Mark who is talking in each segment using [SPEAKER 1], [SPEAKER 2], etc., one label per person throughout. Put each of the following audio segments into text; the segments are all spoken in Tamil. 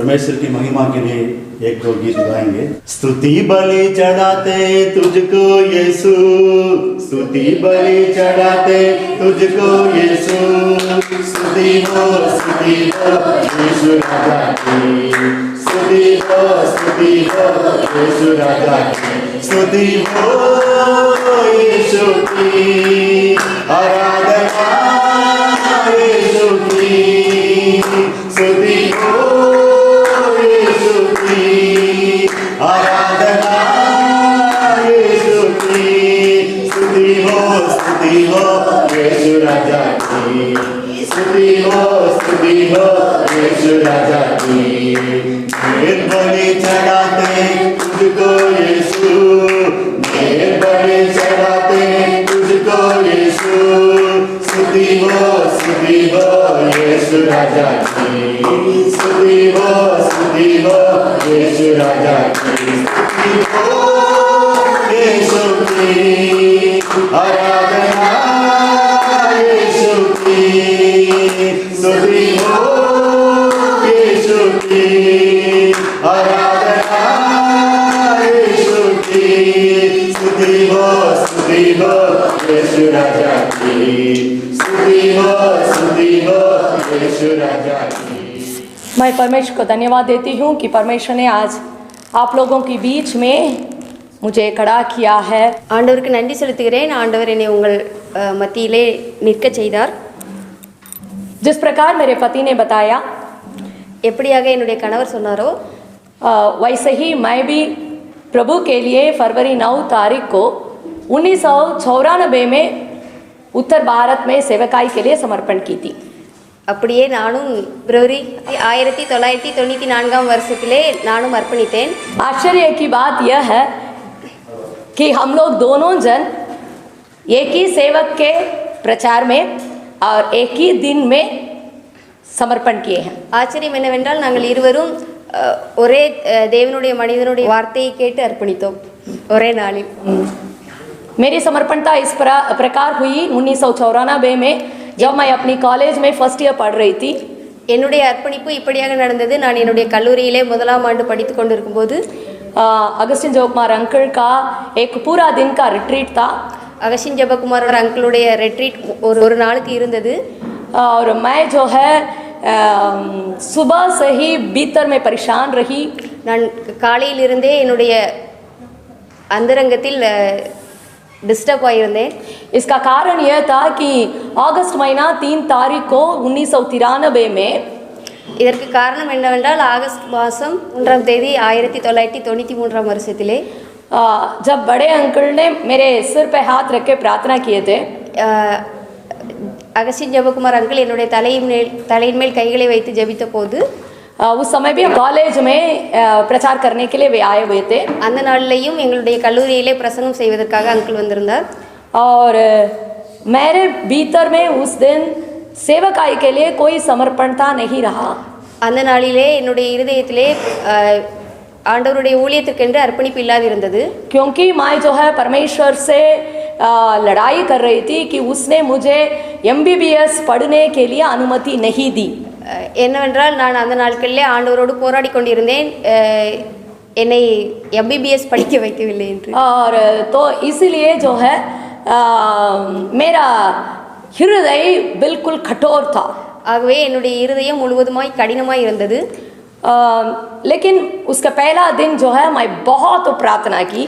[SPEAKER 1] परमेश्वर की महिमा के लिए एक दो गीत गाएंगे। स्तुति बलि चढ़ाते तुझको यीशु, स्तुति बलि चढ़ाते तुझको यीशु, स्तुति हो यीशु राजा की, स्तुति हो यीशु राजा की, स्तुति हो यीशु की, आराधना यीशु की, स्तुति हो यीशु की, आराधना यीशु की, स्तुति हो यीशु राजा की, स्तुति हो यीशु राजा की। ढेर बलि चढ़ाते तुझको यीशु, ढेर बलि चढ़ाते तुझको यीशु, स्तुति हो यीशु राजा की, स्तुति हो यीशु राजा की, स्तुति हो यीशु की, आराधना यीशु की, स्तुति हो यीशु की, आराधना यीशु की, स्तुति हो यीशु राजा की, स्तुति हो यीशु राजा की।
[SPEAKER 2] मैं परमेश्वर को धन्यवाद देती हूँ कि परमेश्वर ने आज आप लोगों के बीच में मुझे खड़ा किया है।
[SPEAKER 3] ஆண்டவருக்கு நன்றி செலுத்துகிறேன். ஆண்டவர் என்னை உங்கள் மத்தியிலே நிற்க செய்தார்.
[SPEAKER 2] जिस प्रकार मेरे पति ने बताया,
[SPEAKER 3] எப்படியாக என்னுடைய கணவர் சொன்னாரோ
[SPEAKER 2] वैसे ही मैं भी प्रभु के लिए फरवरी 9 तारीख को 1994 में उत्तर भारत में सेवकाई के लिए समर्पण की थी।
[SPEAKER 3] அப்படியே நானும் பிப்ரவரி 1994 வருஷத்திலே நானும் அர்ப்பணித்தேன்.
[SPEAKER 2] आश्चर्य की बात यह है कि हम लोग दोनों जन एक ही सेवक के प्रचार में और एक ही दिन में समर्पण किए हैं।
[SPEAKER 3] ஆச்சரியம் என்னவென்றால் நாங்கள் இருவரும் ஒரே தேவனுடைய மனிதனுடைய வார்த்தையை கேட்டு அர்ப்பணித்தோம் ஒரே நாளில்.
[SPEAKER 2] मेरी समर्पणता इस प्रकार हुई 1994 में जब मैं अपनी कॉलेज में फर्स्ट ईयर पढ़ रही थी।
[SPEAKER 3] என்னுடைய அர்ப்பணிப்பு இப்படியாக நடந்தது. நான் என்னுடைய கல்லூரியிலே முதலாம் ஆண்டு படித்து கொண்டிருக்கும் போது
[SPEAKER 2] अगस्टिन जबकुमार अंकल का एक पूरा दिन का रिट्रीट था।
[SPEAKER 3] அகஸ்டின் ஜெபகுமார் अंकलுடைய रिट्रीट ஒரு நாளுக்கு இருந்தது.
[SPEAKER 2] और मैं जो है सुबह से ही भीतर में परेशान रही।
[SPEAKER 3] நான் காலையிலிருந்தே என்னுடைய अंतरंगத்தில் डिस्टर्ब ஆயிருந்தேன்.
[SPEAKER 2] इसका कारण यह था कि अगस्त महीना 3 तारीख को 1993 में,
[SPEAKER 3] இதற்கு காரணம் என்னவென்றால் ஆகஸ்ட் மாதம் 1ஆம் தேதி 1993 வருஷத்திலே
[SPEAKER 2] जब बड़े अंकल ने मेरे सिर पे हाथ रख के प्रार्थना किए थे,
[SPEAKER 3] அகஸ்டின் ஜெபகுமார் अंकल என்னுடைய தலையின் மேல் கைகளை வைத்து ஜெபித்த போது,
[SPEAKER 2] उस समय भी कॉलेज में प्रचार करने के लिए वे आए हुए थे।
[SPEAKER 3] அந்த நாளிலேயும் எங்களுடைய கல்லூரியிலே பிரசங்கம் செய்வதற்காக अंकल வந்திருந்தார்.
[SPEAKER 2] और मेरे भीतर में उस दिन सेवकाई के लिए कोई समर्पणता नहीं रहा।
[SPEAKER 3] அந்த நாளிலே என்னுடைய இருதயத்திலே ஆண்டவருடைய ஊழியத்திற்கென்று அர்ப்பணிப்பு இல்லாது இருந்தது.
[SPEAKER 2] क्योंकि मैं जो है परमेश्वर से लड़ाई कर रही थी कि उसने मुझे MBBS पढ़ने के लिए अनुमति नहीं दी।
[SPEAKER 3] என்னவென்றால் நான் அந்த நாட்களிலே ஆண்டவரோடு போராடி கொண்டிருந்தேன், என்னை MBBS படிக்க வைக்கவில்லை என்று.
[SPEAKER 2] और तो इसीलिए जो है मेरा हृदय बिल्कुल कठोर था।
[SPEAKER 3] ஆகவே என்னுடைய இருதயம் முழுவதுமாய் கடினமாய் இருந்தது.
[SPEAKER 2] लेकिन उसका पहला दिन जो है मैं बहुत प्रार्थना की।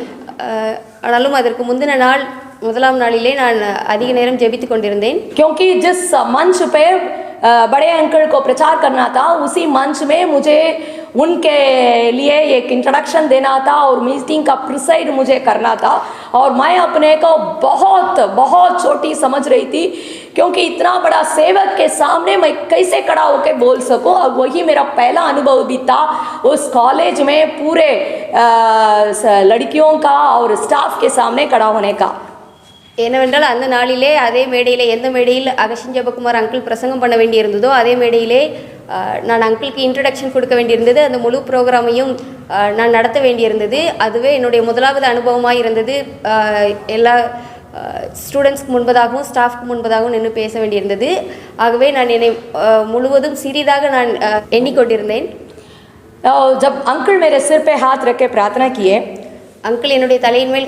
[SPEAKER 3] ஆனாலும் அதற்கு முந்தின நாள் முதலாம் நாளிலே நான் அதிக நேரம் ஜெபித்து கொண்டிருந்தேன்.
[SPEAKER 2] क्योंकि जिस मंच पे बड़े अंकल को प्रचार करना था, उसी मंच में मुझे उनके लिए एक इंट्रोडक्शन देना था और मीटिंग का प्रिसाइड मुझे करना था। और मैं अपने को बहुत बहुत छोटी समझ रही थी, क्योंकि इतना बड़ा सेवक के सामने मैं कैसे खड़ा होकर बोल सकूं। और वही मेरा पहला अनुभव भी था उस कॉलेज में पूरे लड़कियों का और स्टाफ के सामने खड़ा होने का।
[SPEAKER 3] என்னவென்றால் அந்த நாளிலே அதே மேடையில், எந்த மேடையில் அகஸ்டின் ஜெபகுமார் अंकल பிரசங்கம் பண்ண வேண்டியிருந்ததோ அதே மேடையிலே நான் அங்கிளுக்கு இன்ட்ரடக்ஷன் கொடுக்க வேண்டியிருந்தது. அந்த முழு ப்ரோக்ராமையும் நான் நடத்த வேண்டியிருந்தது. அதுவே என்னுடைய முதலாவது அனுபவமாக இருந்தது. எல்லா ஸ்டூடெண்ட்ஸ்க்கு முன்பதாகவும் ஸ்டாஃப்க்கு முன்பதாகவும் நின்று பேச வேண்டியிருந்தது. ஆகவே நான் என்னை முழுவதும் சிறிதாக நான் எண்ணிக்கொண்டிருந்தேன்.
[SPEAKER 2] और जब अंकल मेरे सिर पे हाथ रख के प्रार्थना किए,
[SPEAKER 3] அங்கிள் என்னுடைய தலையின் மேல்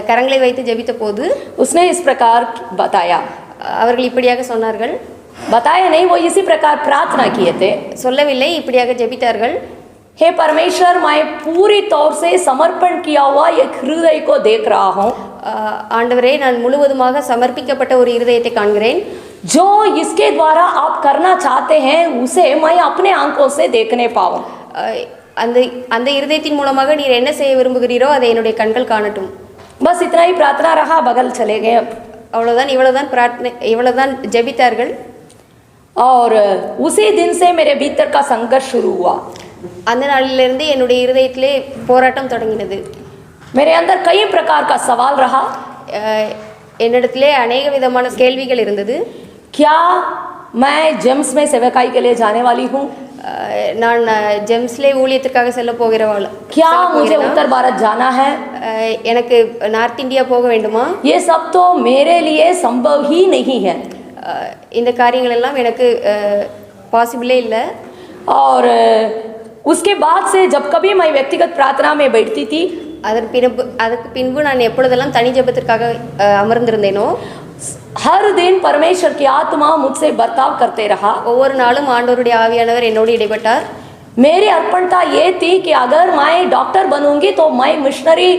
[SPEAKER 3] கரங்களை வைத்து ஜெபித்த போது
[SPEAKER 2] उसने इस प्रकार बताया,
[SPEAKER 3] அவர்கள் இப்படியாக சொன்னார்கள்.
[SPEAKER 2] बताया नहीं, वो इसी प्रकार प्रार्थना किए थे,
[SPEAKER 3] சொல்லவில்லை, இப்படியாக ஜெபித்தார்கள்.
[SPEAKER 2] हे परमेश्वर, मैं पूरी तौर से समर्पण किया हुआ एक हृदय को देख रहा हूँ,
[SPEAKER 3] ஆண்டவரே, நான் முழுவதுமாக சமர்ப்பிக்கப்பட்ட ஒரு இருதயத்தை காண்கிறேன்.
[SPEAKER 2] जो इसके द्वारा आप करना चाहते हैं उसे मैं अपने आंखों से देखने पाऊँ.
[SPEAKER 3] அந்த அந்த இருதயத்தின் மூலமாக நீர் என்ன செய்ய விரும்புகிறீரோ அதை என்னுடைய கண்கள் காணட்டும்.
[SPEAKER 2] बस इतना ही प्रार्थना रहा, बगल चले गए.
[SPEAKER 3] அவ்வளோதான், இவ்வளோதான் பிரார்த்தனை, இவ்வளோதான் ஜெபித்தார்கள்.
[SPEAKER 2] और उसी दिन से मेरे भीतर का संघर्ष शुरू हुआ.
[SPEAKER 3] அந்த நாளிலிருந்து என்னுடைய இருதயத்திலே போராட்டம் தொடங்கினது.
[SPEAKER 2] मेरे अंदर कई प्रकार का सवाल रहा.
[SPEAKER 3] என்னிடத்திலே अनेक விதமான கேள்விகள் இருந்தது.
[SPEAKER 2] क्या मैं जेम्स में सेवकाई के लिए जाने वाली हूँ?
[SPEAKER 3] நான் ஜெம்ஸ்லே ஊழியத்துக்காக செல்ல போகிறவள்.
[SPEAKER 2] क्या मुझे उत्तर भारत जाना है?
[SPEAKER 3] எனக்கு நார்த் இந்தியா போக வேண்டுமா?
[SPEAKER 2] ये सब तो मेरे लिए संभव ही नहीं है.
[SPEAKER 3] இந்த காரியங்கள் எல்லாம் எனக்கு பாசிபிளே இல்லை.
[SPEAKER 2] और उसके बाद से जब कभी मैं व्यक्तिगत प्रार्थना में बैठती थी,
[SPEAKER 3] அதற்கு பின்பு நான் எப்பொழுதெல்லாம் தனி ஜெபத்திற்காக அமர்ந்திருந்தேனோ,
[SPEAKER 2] हर दिन परमेश्वर की आत्मा मुझसे बर्ताव करते रहा.
[SPEAKER 3] ஒவ்வொரு நாளும் ஆண்டவருடைய ஆவியானவர் என்னோடு இடைப்பட்டார்.
[SPEAKER 2] मेरी अर्पणता ये थी कि अगर मैं डॉक्टर बनूंगी तो मैं मिशनरी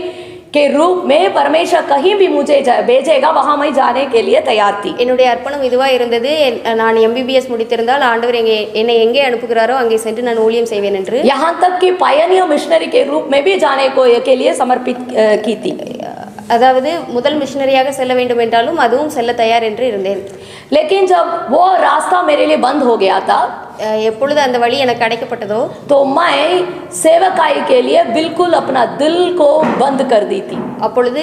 [SPEAKER 2] के रूप में परमेश्वर कहीं भी मुझे भेजेगा, वहां मैं जाने के लिए तैयार थी.
[SPEAKER 3] என்னுடைய அர்ப்பணம் இதுவா இருந்தது. நான் MBBS முடித்திருந்தால் ஆண்டவர் என்னை எங்கே அனுப்புகிறாரோ அங்கே சென்று நான் ஊழியம் செய்வேன் என்று.
[SPEAKER 2] यहाँ तक कि पायनियर मिशनरी के रूप में भी जाने को के लिए समर्पित की थी.
[SPEAKER 3] அதாவது முதல் மிஷனரியாக செல்ல வேண்டும் என்றாலும் அதுவும் செல்ல தயார் என்று இருந்தேன்.
[SPEAKER 2] लेकिन जब वो रास्ता मेरे लिए बंद हो गया था,
[SPEAKER 3] எப்பொழுது அந்த வழி எனக்கு அடைக்கப்பட்டதோ,
[SPEAKER 2] तो मैं सेवकाई के लिए बिल्कुल अपना दिल को बंद कर दी थी.
[SPEAKER 3] அப்பொழுது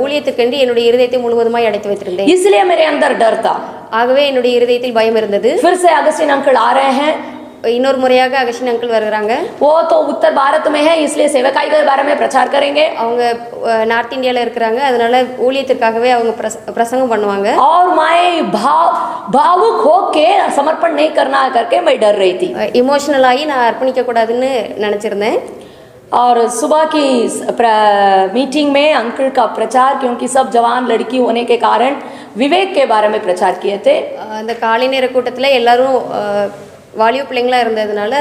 [SPEAKER 3] ஊழியத்துக்கென்று என்னுடைய இருதயத்தை முழுவதுமாய் அடைத்து வைத்திருந்தேன்.
[SPEAKER 2] इसलिए मेरे अंदर डर था.
[SPEAKER 3] ஆகவே என்னுடைய இருதயத்தில் பயம் இருந்தது.
[SPEAKER 2] फिर से अगस्टिन अंकल आ रहे हैं,
[SPEAKER 3] இன்னொரு முறையாக அகஸ்டின் அங்கிள் வருகிறாங்க.
[SPEAKER 2] वो तो उत्तर भारत में है, इसलिए सेवकाई के बारे में प्रचार करेंगे.
[SPEAKER 3] அவங்க நார்த் இந்தியாவில் இருக்கிறாங்க, அதனால ஊழியத்திற்காகவே அவங்க பிரசங்கம் பண்ணுவாங்க.
[SPEAKER 2] और मैं भावुक होके समर्पण नहीं करना करके मैं डर रही थी.
[SPEAKER 3] இமோஷனல் ஆகி நான் அர்ப்பணிக்க கூடாதுன்னு நினைச்சிருந்தேன்.
[SPEAKER 2] और सुबह की मीटिंग में अंकल का प्रचार, क्योंकि सब जवान लड़की होने के कारण विवेक के बारे में प्रचार किए थे.
[SPEAKER 3] அந்த காலை நேர கூட்டத்தில் எல்லாரும் வாலிப பிள்ளைங்களா இருந்ததுனால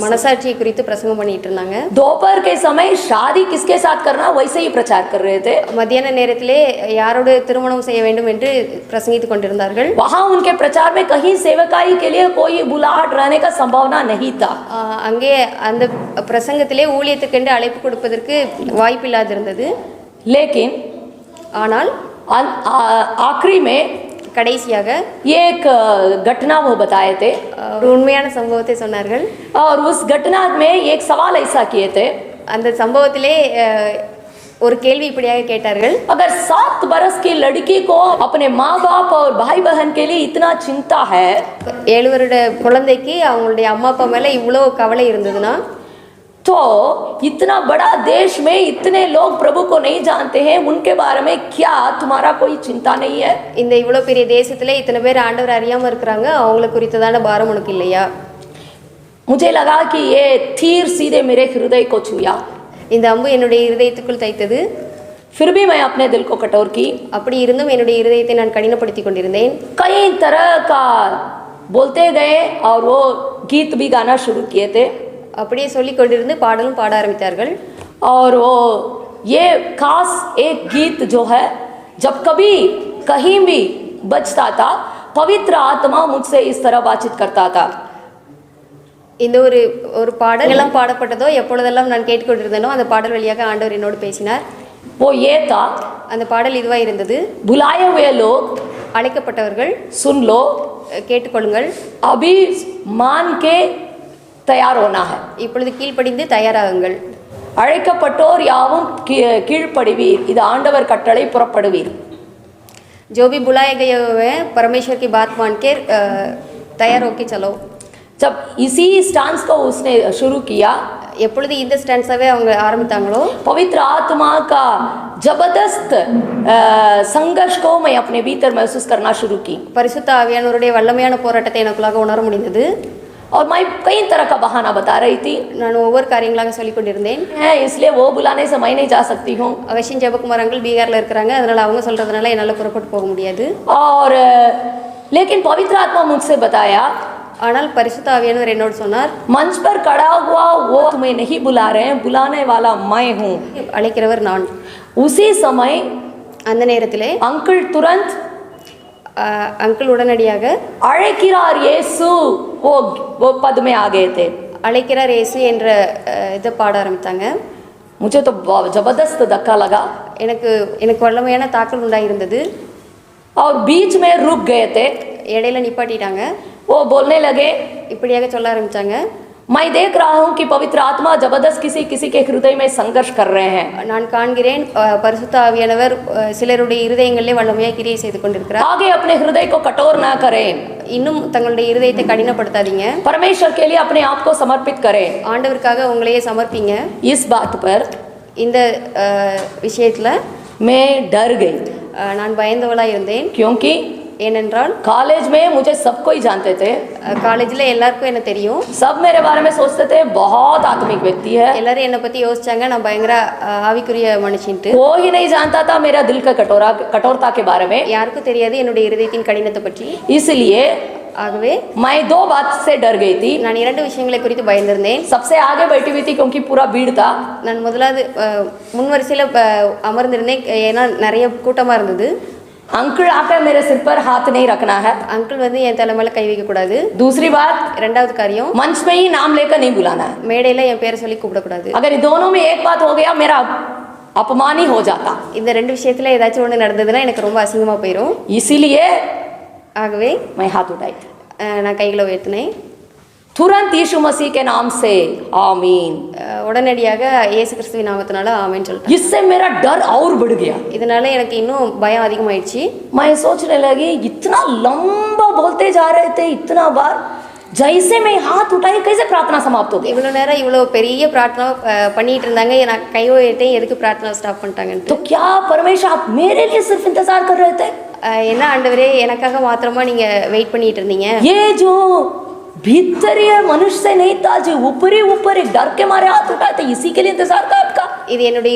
[SPEAKER 3] மனசாட்சியை குறித்து பிரசங்கம் பண்ணிட்டு இருந்தாங்க.
[SPEAKER 2] दोपहर के समय शादी किसके साथ करना वैसे ही प्रचार कर रहे थे.
[SPEAKER 3] மத்தியான நேரத்திலே யாரோடு திருமணம் செய்ய வேண்டும் என்று பிரசங்கித்துக் கொண்டிருந்தார்கள்.
[SPEAKER 2] वहाँ उनके प्रचार में कहीं सेवकाई के लिए कोई बुलाहट रहने का संभावना नहीं था.
[SPEAKER 3] அங்கே அந்த பிரசங்கத்திலே ஊழியத்துக்கென்று அழைப்பு கொடுப்பதற்கு வாய்ப்பில்லாதிருந்தது.
[SPEAKER 2] लेकिन
[SPEAKER 3] ஆனால்
[SPEAKER 2] आखिरी में
[SPEAKER 3] கடைசியாக
[SPEAKER 2] एक घटना वो बताए थे,
[SPEAKER 3] உண்மையான சம்பவத்தை சொன்னார்கள்.
[SPEAKER 2] और उस घटना में एक सवाल ऐसा किए थे,
[SPEAKER 3] அந்த சம்பவத்திலே ஒரு கேள்வி இப்படியாக கேட்டார்கள்.
[SPEAKER 2] अगर 7 बरस की लड़की को अपने माँ बाप और भाई बहन के लिए इतना चिंता है,
[SPEAKER 3] 7 வருட குழந்தைக்கு அவங்களுடைய அம்மா அப்பா மேல இவ்வளோ கவலை இருந்ததுன்னா,
[SPEAKER 2] तो इतना बड़ा देश में इतने लोग प्रभु को नहीं जानते हैं, उनके बारे में क्या तुम्हारा कोई चिंता नहीं है?
[SPEAKER 3] இந்த இவ்வளோ பெரிய தேசத்திலே இத்தனை பேர் ஆண்டவர் அறியாம இருக்கிறாங்க, அவங்கள குறித்ததான பாரம் உனக்கு இல்லையா?
[SPEAKER 2] मुझे लगा कि ये तीर सीधे मेरे हृदय को छुआ.
[SPEAKER 3] இந்த அம்பு என்னுடைய இருதயத்துக்குள் தைத்தது.
[SPEAKER 2] फिर भी मैं अपने दिल को कठोर की.
[SPEAKER 3] அப்படி இருந்தும் என்னுடைய இருதயத்தை நான் கடினப்படுத்தி கொண்டிருந்தேன்.
[SPEAKER 2] कई तरह का बोलते गए और वो गीत भी गाना शुरू किए थे.
[SPEAKER 3] அப்படியே சொல்லி கொண்டிருந்து பாடலும் பாட ஆரம்பித்தார்கள்.
[SPEAKER 2] और वो ये खास एक गीत जो है, जब कभी कहीं भी बजता था, पवित्र आत्मा मुझसे इस तरह बातचीत करता था.
[SPEAKER 3] இந்த ஒரு பாடல் எல்லாம் பாடப்பட்டதோ எப்பொழுதெல்லாம் நான் கேட்டுக்கொண்டிருந்தேனோ அந்த பாடல் வழியாக ஆண்டவர் என்னோடு பேசினார்.
[SPEAKER 2] वो ये था,
[SPEAKER 3] அந்த பாடல் இதுவா இருந்தது.
[SPEAKER 2] बुलाए हुए लोग
[SPEAKER 3] அழைக்கப்பட்டவர்கள்
[SPEAKER 2] सुन लो,
[SPEAKER 3] கேட்டுக்கொள்ளுங்கள்,
[SPEAKER 2] अभी मान के तैयार होना है.
[SPEAKER 3] இப்பொழுது கீழ்ப்படிந்து தயாராகுங்கள்.
[SPEAKER 2] அழைக்கப்பட்டோர் யாவும் கீழ்ப்படிவீர், இது ஆண்டவர் கட்டளை, புறப்படுவீர்.
[SPEAKER 3] जो भी बुलाए गए हुए हैं परमेश्वर की बात मान के तैयार होके चलो.
[SPEAKER 2] जब इसी स्टांस को उसने शुरू किया,
[SPEAKER 3] எப்பொழுது இந்த ஸ்டான்ஸாவே அவங்க ஆரம்பித்தாங்களோ,
[SPEAKER 2] पवित्र आत्मा का जबरदस्त संघर्ष को मैं अपने भीतर महसूस करना शुरू की.
[SPEAKER 3] பரிசுத்த ஆவியானவருடைய வல்லமையான போராட்டத்தை எனக்குள்ளாக உணர முடிந்தது.
[SPEAKER 2] और मैं कई तरह का बहाना बता रही थी,
[SPEAKER 3] நான் ஒவ்வொரு காரியங்களாக சொல்லிக் கொண்டிருந்தேன்.
[SPEAKER 2] इसलिए वो बुलाने से मैं नहीं जा सकती हूँ.
[SPEAKER 3] அகஸ்டின் ஜெபகுமார் அங்கிள் பீகாரில் இருக்கிறாங்க, அதனால் அவங்க சொல்கிறதுனால என்னால் புறப்பட்டு போக முடியாது.
[SPEAKER 2] और लेकिन पवित्र आत्मा मुझसे बताया,
[SPEAKER 3] ஆனால் பரிசுத்த ஆவியானவர் என்னோடு சொன்னார்,
[SPEAKER 2] मंच पर खड़ा हुआ वो तुम्हें नहीं बुला रहे हैं, बुलाने वाला मैं हूँ.
[SPEAKER 3] அழைக்கிறவர் நான்.
[SPEAKER 2] उसी समय
[SPEAKER 3] அந்த நேரத்திலே
[SPEAKER 2] अंकल तुरंत
[SPEAKER 3] அங்கிள் உடனடியாக
[SPEAKER 2] அழைக்கிறார் இயேசு वो पद में आ गए थे.
[SPEAKER 3] அழைக்கிறார் இயேசு என்ற இதை பாட ஆரம்பித்தாங்க.
[SPEAKER 2] मुझे तो जबरदस्त धक्का लगा.
[SPEAKER 3] எனக்கு வல்லமையான தாக்கல் உண்டாயிருந்தது.
[SPEAKER 2] और बीच में रुक गए थे.
[SPEAKER 3] இடையில நிப்பாட்டிட்டாங்க.
[SPEAKER 2] वो बोलने लगे,
[SPEAKER 3] இப்படியாக சொல்ல ஆரம்பித்தாங்க,
[SPEAKER 2] मैं देख रहा हूँ कि पवित्र आत्मा जबरदस्त किसी के हृदय में संघर्ष कर रहे हैं.
[SPEAKER 3] நான் காண்கிறேன் பரிசுத்த ஆவியானவர் சிலருடைய இருதயங்களிலே வல்லமையாக கிரியை செய்து கொண்டிருக்கிறார்.
[SPEAKER 2] आगे अपने हृदय को कठोर ना करें,
[SPEAKER 3] இன்னும் தங்களுடைய இருதயத்தை கடினப்படுத்தாதீங்க.
[SPEAKER 2] परमेश्वर के लिए अपने आप को समर्पित करें.
[SPEAKER 3] ஆண்டவருக்காக உங்களையே சமர்ப்பிங்க.
[SPEAKER 2] इस बात पर
[SPEAKER 3] இந்த விஷயத்துல
[SPEAKER 2] मैं डर गई.
[SPEAKER 3] நான் பயந்தவளா இருந்தேன்.
[SPEAKER 2] क्योंकि
[SPEAKER 3] ஏனென்றால்
[SPEAKER 2] कॉलेज में मुझे सब कोई जानते थे.
[SPEAKER 3] காலேஜில் எல்லாருக்கும் என்ன தெரியும்.
[SPEAKER 2] सब मेरे बारे में सोचते थे बहुत आत्मिक व्यक्ति है.
[SPEAKER 3] எல்லாரும் என்னை பற்றி யோசிச்சாங்க, நான் பயங்கர ஆவிக்குரிய மனுஷன்ட்டு.
[SPEAKER 2] कोई नहीं जानता था मेरा दिल का कठोरता के बारे में.
[SPEAKER 3] யாருக்கும் தெரியாது என்னுடைய இருதயத்தின் கடினத்தை பற்றி.
[SPEAKER 2] इसलिए
[SPEAKER 3] ஆகவே
[SPEAKER 2] मैं दो बात से डर गई थी.
[SPEAKER 3] நான் இரண்டு விஷயங்களை குறித்து பயந்திருந்தேன்.
[SPEAKER 2] सबसे आगे बैठी हुई थी क्योंकि पूरा भीड़ था.
[SPEAKER 3] நான் முதலாவது முன்வரிசையில் அமர்ந்திருந்தேன், ஏன்னா நிறைய கூட்டமாக இருந்தது.
[SPEAKER 2] अंकल आकर मेरे सिर पर हाथ नहीं रखना है.
[SPEAKER 3] அங்கிள் வந்து என் தலை மேலே கை வைக்கக்கூடாது.
[SPEAKER 2] दूसरी बात,
[SPEAKER 3] ரெண்டாவது காரியம்,
[SPEAKER 2] मंच में ही नाम लेकर नहीं बुलाना है.
[SPEAKER 3] மேடையில் என் பேரை சொல்லி கூப்பிடக்கூடாது.
[SPEAKER 2] अगर इन दोनों में एक बात हो गया मेरा अपमान ही हो जाता.
[SPEAKER 3] இந்த ரெண்டு விஷயத்தில் ஏதாச்சும் ஒன்று நடந்ததுன்னா எனக்கு ரொம்ப அசிங்கமாக போயிடும்.
[SPEAKER 2] इसीलिए
[SPEAKER 3] ஆகவே
[SPEAKER 2] मैं हाथ उठाई थी.
[SPEAKER 3] நான் கைகளை உயர்த்தினேன்.
[SPEAKER 2] तुरंत यीशु मसीह के नाम से आमीन.
[SPEAKER 3] உடனடியாக இயேசு கிறிஸ்துவின் நாமத்தினால ஆமென் சொல்லிட்டேன்.
[SPEAKER 2] इससे मेरा डर और बढ़ गया.
[SPEAKER 3] இதனால எனக்கு இன்னும் பயம் அதிகமாயிடுச்சு.
[SPEAKER 2] मैं सोचने लगी इतना लंबा बोलते जा रहे थे, इतना बार जैसे मैं हाथ उठाई कैसे प्रार्थना समाप्त हो गई.
[SPEAKER 3] இவ்வளோ நேரம் இவ்வளோ பெரிய பிரார்த்தனை பண்ணிட்டு இருந்தாங்க, நான் கை உயர்த்தேன், எதுக்கு பிரார்த்தனை ஸ்டாப் பண்ணிட்டாங்கன்ட்டு.
[SPEAKER 2] तो क्या परमेश्वर आप मेरे लिए सिर्फ इंतजार कर रहे थे?
[SPEAKER 3] என்ன ஆண்டவரே எனக்காக மாத்திரமா நீங்க வெயிட் பண்ணிட்டு இருந்தீங்க?
[SPEAKER 2] ये जो भीतरीय मनुष्य से नहीं था, जो ऊपर एक डर के मारे हाथ उठाए थे, इसी के लिए इंतजार था आपका.
[SPEAKER 3] இது என்னுடைய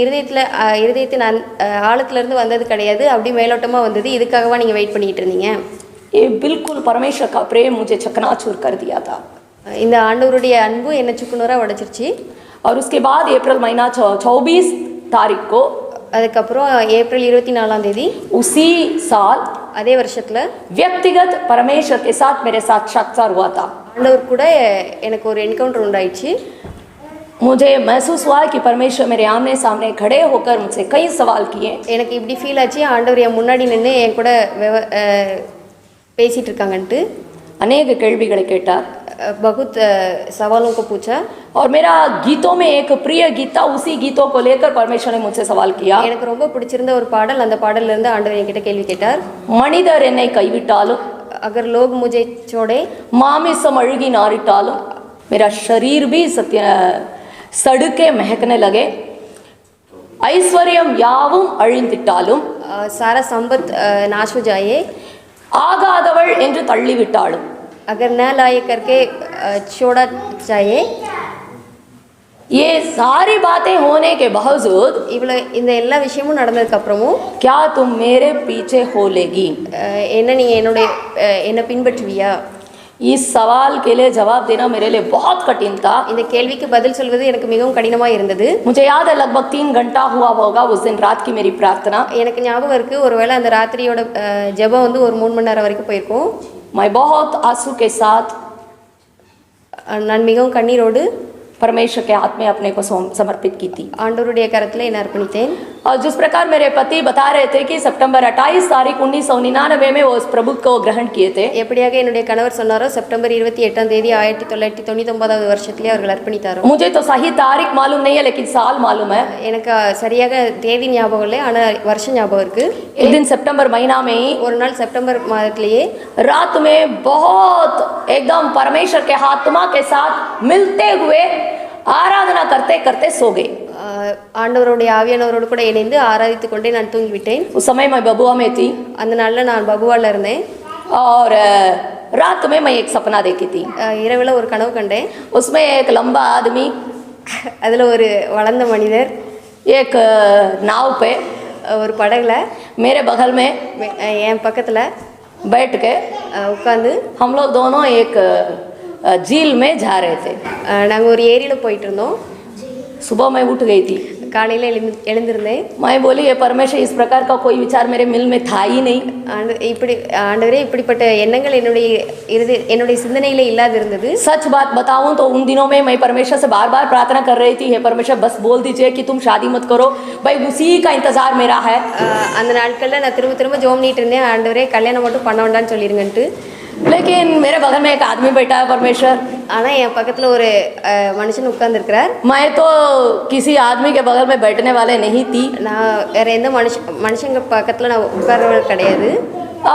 [SPEAKER 3] இருதயத்தின் ஆழத்துல இருந்து வந்தது கிடையாது, அப்படி மேலோட்டமா வந்தது. இதுக்காகவா நீங்க வெயிட் பண்ணிட்டு இருந்தீங்க?
[SPEAKER 2] ये बिल्कुल परमेश्वर का प्रेम मुझे चकनाचूर कर दिया था.
[SPEAKER 3] இந்த ஆண்டவருடைய அன்பு என்ன சுக்குநூறா உடைச்சிருச்சு.
[SPEAKER 2] और उसके बाद अप्रैल महीना 24 तारीख को,
[SPEAKER 3] அதுக்கப்புறம் ஏப்ரல் 24ஆம் தேதி
[SPEAKER 2] उसी साल
[SPEAKER 3] அதே வருஷத்துல
[SPEAKER 2] व्यक्तिगत परमेश्वर के साथ मेरे साथ साक्षात्कार हुआ था.
[SPEAKER 3] ஆண்டவர் கூட எனக்கு ஒரு என்கவுண்டர் உண்டாயிடுச்சு.
[SPEAKER 2] मुझे महसूस हुआ कि परमेश्वर मेरे आमने सामने खड़े होकर मुझसे कई सवाल किए.
[SPEAKER 3] எனக்கு இப்படி ஃபீல் ஆச்சு, ஆண்டவர் என் முன்னாடி நின்று என் கூட பேசிட்டு இருக்காங்கன்ட்டு.
[SPEAKER 2] अनेक கேள்விகளை கேட்டார்.
[SPEAKER 3] बहुत सवालों को पूछा.
[SPEAKER 2] और मेरा गीतों में एक प्रिय गीत था, उसी गीतों को लेकर परमेश्वर ने मुझसे सवाल किया.
[SPEAKER 3] எனக்கு ரொம்ப பிடிச்சிருந்த ஒரு பாடல், அந்த பாடல்ல இருந்து ஆண்டவர் என்கிட்ட கேள்வி கேட்டார்.
[SPEAKER 2] மனிதர் என்னை கைவிட்டாலும்,
[SPEAKER 3] अगर लोग मुझे छोड़े,
[SPEAKER 2] मामिसम अழுகி नारिटाலும், मेरा शरीर भी सड़के महकने लगे, ஐஸ்வர்யம் யாவும் அழிந்திட்டாலும்,
[SPEAKER 3] सारा संपत नाश हो जाए,
[SPEAKER 2] ஆகாதவள் என்று தள்ளிவிட்டாலும்,
[SPEAKER 3] अगर न लाए करके छोड़ा जाए,
[SPEAKER 2] ये सारी बातें होने के बावजूद
[SPEAKER 3] இவ்வளோ இந்த எல்லா விஷயமும் நடந்ததுக்கு அப்புறமும்
[SPEAKER 2] क्या तुम मेरे पीछे हो लेगी,
[SPEAKER 3] என்ன நீங்க என்ன பின்பற்றுவியா?
[SPEAKER 2] इस सवाल के लिए जवाब देना मेरे लिए बहुत कठिन था.
[SPEAKER 3] இந்த கேள்விக்கு பதில் சொல்வது எனக்கு மிகவும் கடினமா இருந்தது.
[SPEAKER 2] मुझे याद है लगभग 3 घंटा हुआ होगा उस दिन रात की मेरी प्रार्थना.
[SPEAKER 3] எனக்கு ஞாபகம் இருக்கு, ஒருவேளை அந்த ராத்திரியோட ஜெபம் வந்து ஒரு 3 மணி நேரம் வரைக்கும் போயிருக்கும்.
[SPEAKER 2] मैं बहुत आंसू के साथ
[SPEAKER 3] நான் மிகவும் கண்ணீரோடு
[SPEAKER 2] परमेश्वर के हाथ में अपने को समर्पित की थी.
[SPEAKER 3] ஆண்டவருடைய கரத்தில் என்ன அர்ப்பணித்தேன்.
[SPEAKER 2] और जिस प्रकार मेरे पति बता रहे थे कि सितंबर 28 तारीख 1999 में वो उस प्रभु को ग्रहण किए थे.
[SPEAKER 3] எப்படியாக என்னுடைய கணவர் சொன்னாரோ, செப்டம்பர் 28ஆம் தேதி 1999வது வருஷத்திலே அவர்கள் அர்ப்பணித்தாரோ.
[SPEAKER 2] मुझे तो सही तारीख मालूम नहीं है, लेकिन साल मालूम है.
[SPEAKER 3] எனக்கு சரியாக தேதி ஞாபகம் இல்லை, ஆனால் வருஷம் ஞாபகம் இருக்கு.
[SPEAKER 2] एक दिन सितंबर महीना में ही
[SPEAKER 3] ஒரு நாள் செப்டம்பர் மாதத்திலேயே
[SPEAKER 2] रात में बहुत एकदम परमेश्वर के आत्मा के साथ मिलते हुए आराधना करते करते सो गए.
[SPEAKER 3] ஆண்டவருடைய ஆவியானவரோடு கூட இணைந்து ஆராதித்து கொண்டே நான் தூங்கிவிட்டேன்.
[SPEAKER 2] उस समय मैं बबुआ में थी.
[SPEAKER 3] அந்த நாளில் நான் பபுவால இருந்தேன்.
[SPEAKER 2] और रात में मैं एक सपना देखी थी,
[SPEAKER 3] இரவில் ஒரு கனவு கண்டேன்.
[SPEAKER 2] उसमें एक लंबा आदमी
[SPEAKER 3] அதில் ஒரு வளர்ந்த மனிதர்
[SPEAKER 2] एक नाव पे
[SPEAKER 3] ஒரு படகுல
[SPEAKER 2] मेरे बगल में
[SPEAKER 3] என் பக்கத்தில்
[SPEAKER 2] बैठ के
[SPEAKER 3] உட்காந்து
[SPEAKER 2] हम लोग दोनों एक झील में जा रहे थे.
[SPEAKER 3] நாங்கள் ஒரு ஏரியில் போயிட்டு இருந்தோம்.
[SPEAKER 2] सुबह मैं उठ गई थी,
[SPEAKER 3] காலையில் எழுந்திருந்தேன்.
[SPEAKER 2] मैं बोली ये परमेश्वर इस प्रकार का कोई विचार मेरे मिल में था ही नहीं.
[SPEAKER 3] ஆண்டவரே இப்படிப்பட்ட எண்ணங்கள் என்னுடைய சிந்தனையில இல்லாது இருந்தது.
[SPEAKER 2] सच बात बताऊं तो उन दिनों में मैं परमेश्वर से बार बार प्रार्थना कर रही थी, हे परमेश्वर बस बोल दीजिए कि तुम शादी मत करो, भाई उसी का इंतजार मेरा है.
[SPEAKER 3] அந்த நாட்களில் நான் திரும்ப திரும்ப ஜெபம் பண்ணிட்டு இருந்தேன், ஆண்டவரே கல்யாணம் மட்டும் பண்ண வேண்டாம்னு சொல்லிருங்கன்ட்டு.
[SPEAKER 2] लेकिन मेरे बगल में एक आदमी बैठा है परमेश्वर,
[SPEAKER 3] ஆனால் என் பக்கத்தில் ஒரு மனுஷன் உட்கார்ந்துருக்கிறார்.
[SPEAKER 2] मैं तो किसी आदमी के बगल में बैठने वाले नहीं थी,
[SPEAKER 3] நான் வேற எந்த மனுஷங்க பக்கத்தில் நான் உட்கார்றது கிடையாது.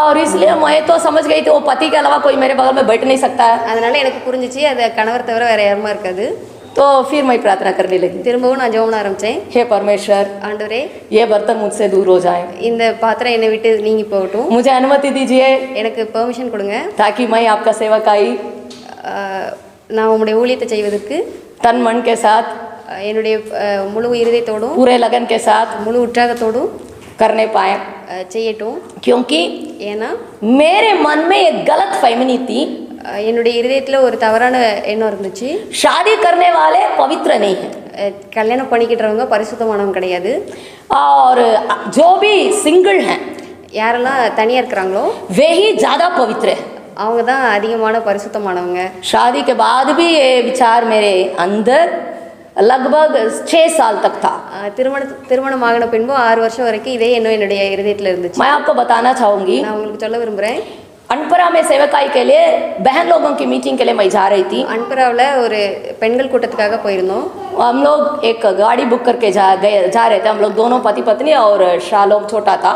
[SPEAKER 2] और इसलिए मैं तो समझ गई थी वो पति के अलावा कोई मेरे बगल में बैठ नहीं सकता है.
[SPEAKER 3] அதனால எனக்கு புரிஞ்சிச்சு அது கணவர் தவிர வேற யாருமா இருக்காது.
[SPEAKER 2] तो फिर मैं प्रार्थना करने लगी,
[SPEAKER 3] திரும்பவும் நான் ஜெபம் ஆரம்பித்தேன்.
[SPEAKER 2] हे परमेश्वर
[SPEAKER 3] ஆண்டவரே
[SPEAKER 2] ये बर्तन मुझसे दूर हो जाए,
[SPEAKER 3] இந்த பாத்திரம் என்னை விட்டு நீங்கி போகட்டும்,
[SPEAKER 2] मुझे अनुमति दीजिए
[SPEAKER 3] எனக்கு பெர்மிஷன் கொடுங்க,
[SPEAKER 2] ताकि मैं आपका सेवकाई
[SPEAKER 3] நான் உங்களுடைய ஊழியத்தை செய்வதற்கு
[SPEAKER 2] तन मन के साथ
[SPEAKER 3] என்னுடைய முழு இருதயத்தோடும்
[SPEAKER 2] पूरे लगन के साथ
[SPEAKER 3] முழு உற்சாகத்தோடும்
[SPEAKER 2] करने पाए.
[SPEAKER 3] செய்யட்டும்.
[SPEAKER 2] क्योंकि
[SPEAKER 3] ஏன்னா
[SPEAKER 2] मेरे मन में एक गलत फहमी थी,
[SPEAKER 3] என்னுடைய இருதயத்தில் ஒரு தவறான எண்ணம் இருந்துச்சு.
[SPEAKER 2] शादी करने वाले पवित्र नहीं है,
[SPEAKER 3] கல்யாணம் பண்ணிக்கிட்டவங்க பரிசுத்தமானவங்க கிடையாது.
[SPEAKER 2] और जो भी सिंगल हैं
[SPEAKER 3] யாரெல்லாம் தனியாக இருக்கிறாங்களோ
[SPEAKER 2] वे ही ज़्यादा पवित्र है.
[SPEAKER 3] அவங்க தான் அதிகமான பரிசுத்தமானவங்க.
[SPEAKER 2] शादी के बाद भी ये विचार मेरे अंदर लगभग 6 साल तक था.
[SPEAKER 3] திருமணம் ஆகின பின்பு 6 வருஷம் வரைக்கும் இதே என்னுடைய இருதயத்தில் இருந்துச்சு.
[SPEAKER 2] मैं आपको बताना चाहूँगी,
[SPEAKER 3] நான் உங்களுக்கு சொல்ல விரும்புகிறேன்.
[SPEAKER 2] अनपरा में सेवकाई के लिए बहन लोगों की मीटिंग के लिए मैं जा रही थी.
[SPEAKER 3] அன்பராவில் ஒரு பெண்கள் கூட்டத்துக்காக போயிருந்தோம்.
[SPEAKER 2] हम लोग एक गाड़ी बुक करके जा रहे थे, हम लोग दोनों पति पत्नी और शालोम छोटा था.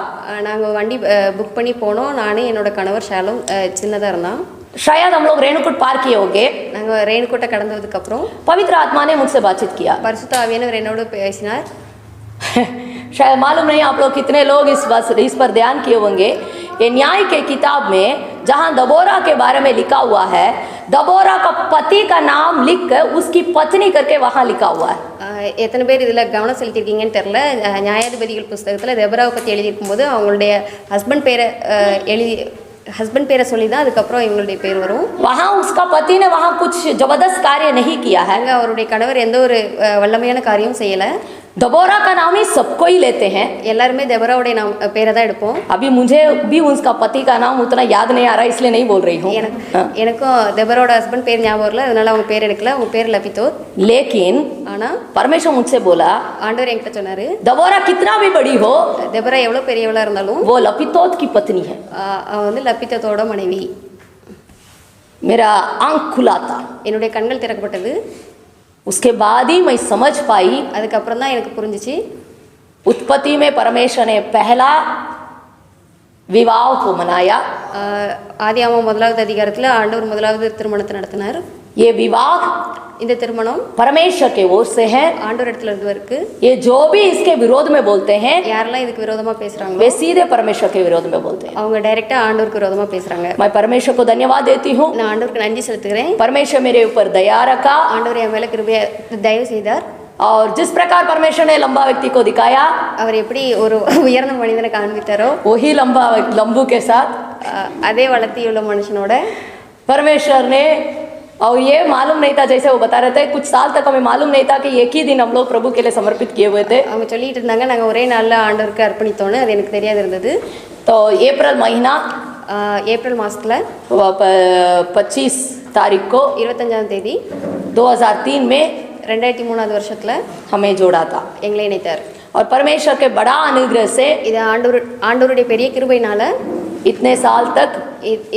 [SPEAKER 3] நாங்கள் வண்டி புக் பண்ணி போனோம். நானும் என்னோட கணவர் ஷாலும் சின்னதாக இருந்தான்.
[SPEAKER 2] शायद हम लोग रेणुकूट पार किए होंगे.
[SPEAKER 3] நாங்கள் ரேணுக்கூட்டை கடந்ததுக்கப்புறம்
[SPEAKER 2] पवित्र आत्मा ने मुझसे बातचीत किया.
[SPEAKER 3] பரிசுத்த ஆவியானவர் என்னோட பேசினார்.
[SPEAKER 2] शायद मालूम नहीं आप लोग कितने लोग इस पर ध्यान किए होंगे. ये न्याय के किताब में जहाँ दबोरा के बारे में लिखा हुआ है, दबोरा का पति का नाम लिख कर उसकी पत्नी करके वहाँ लिखा हुआ है.
[SPEAKER 3] எத்தனை பேர் இதில் கவனம் செலுத்திருக்கீங்கன்னு தெரில. நியாயாதிபதிகள் புஸ்தகத்தில் தெபராவை பற்றி எழுதியிருக்கும்போது அவங்களுடைய ஹஸ்பண்ட் பேரை சொல்லி தான் அதுக்கப்புறம் இவங்களுடைய பேர் வரும்.
[SPEAKER 2] वहाँ उसका पति ने वहाँ कुछ जबरदस्त कार्य नहीं किया है.
[SPEAKER 3] அங்கே அவருடைய கணவர் எந்த ஒரு வல்லமையான காரியம் செய்யலை.
[SPEAKER 2] दबोरा का नाम ही सबको ही लेते हैं.
[SPEAKER 3] எல்லாருமே தெபராவுடைய பேரை தான் எடுப்போம்.
[SPEAKER 2] अभी मुझे भी उसका पति का नाम उतना याद नहीं आ रहा, इसलिए नहीं बोल रही हूँ.
[SPEAKER 3] எனக்கும் தெபராவோட ஹஸ்பண்ட் பேர் ஞாபகம் இல்லை, அதனால அவங்க பேர் எடுக்கல. அவங்க பேர் லபித்தோத்.
[SPEAKER 2] लेकिन
[SPEAKER 3] ஆனால்
[SPEAKER 2] परमेश्वर मुझसे बोला,
[SPEAKER 3] ஆண்டவர் என்கிட்ட சொன்னாரு,
[SPEAKER 2] दबोरा कितना भी बड़ी हो
[SPEAKER 3] தெபரா எவ்வளோ பெரியவளா இருந்தாலும்
[SPEAKER 2] वो लपितोत की पत्नी है.
[SPEAKER 3] அவன் வந்து லபித்தோட மனைவி.
[SPEAKER 2] मेरा आंख खुला था.
[SPEAKER 3] என்னுடைய கண்கள் திறக்கப்பட்டது.
[SPEAKER 2] उसके बाद ही मैं समझ पाई,
[SPEAKER 3] அதுக்கப்புறம் தான் எனக்கு புரிஞ்சிச்சு.
[SPEAKER 2] उत्पत्ति में परमेश्वर ने पहला विवाह को मनाया.
[SPEAKER 3] ஆதியாகமம் 1வது அதிகாரத்தில் ஆண்டவர் முதலாவது திருமணத்தை நடத்தினார்.
[SPEAKER 2] ये विवाह
[SPEAKER 3] இந்த திருமணம்
[SPEAKER 2] परमेश्वर के ओर से है.
[SPEAKER 3] ஆண்டவர் இடத்துல இருந்து இருக்கு.
[SPEAKER 2] ये जो भी इसके विरोध में बोलते हैं
[SPEAKER 3] யாரெல்லாம் இதுக்கு விரோதமா பேசுறாங்களோ
[SPEAKER 2] वे सीधे परमेश्वर के विरोध में बोलते हैं.
[SPEAKER 3] அவங்க டைரக்டா ஆண்டவருக்கு விரோதமா பேசுறாங்க.
[SPEAKER 2] मैं परमेश्वर को धन्यवाद देती हूँ.
[SPEAKER 3] நான் ஆண்டவருக்கு நன்றி செலுத்துகிறேன்.
[SPEAKER 2] परमेश्वर मेरे ऊपर दया रखा.
[SPEAKER 3] ஆண்டவர் என் மேல கிருபையா தயவு செய்தார்.
[SPEAKER 2] और जिस प्रकार परमेश्वर ने लंबा व्यक्ति को दिखाया,
[SPEAKER 3] அவர் எப்படி ஒரு உயர்ந்த மனிதனை காண்பித்தாரோ
[SPEAKER 2] वही लंबू के साथ
[SPEAKER 3] அதே வளர்த்தியுள்ள மனுஷனோட
[SPEAKER 2] परमेश्वर ने, और ये मालूम नहीं था, जैसे वो बता रहे थे, कुछ साल तक हमें मालूम नहीं था कि एक ही दिन हम लोग प्रभु के लिए समर्पित किए हुए थे.
[SPEAKER 3] அவங்க சொல்லிட்டு இருந்தாங்க நாங்கள் ஒரே நாளில் ஆண்டவருக்கு அர்ப்பணித்தோன்னு, அது எனக்கு தெரியாது இருந்தது.
[SPEAKER 2] तो अप्रैल महीना
[SPEAKER 3] ஏப்ரல் மாதத்தில்
[SPEAKER 2] 25 तारीख को
[SPEAKER 3] 25ஆம் தேதி
[SPEAKER 2] 2003 में
[SPEAKER 3] 2003வது வருஷத்தில்
[SPEAKER 2] हमें जोड़ा था.
[SPEAKER 3] எங்களை இணைத்தார்.
[SPEAKER 2] और परमेश्वर के बड़ा अनुग्रह से
[SPEAKER 3] இது ஆண்டவருடைய பெரிய கிருபையினால
[SPEAKER 2] इतने साल तक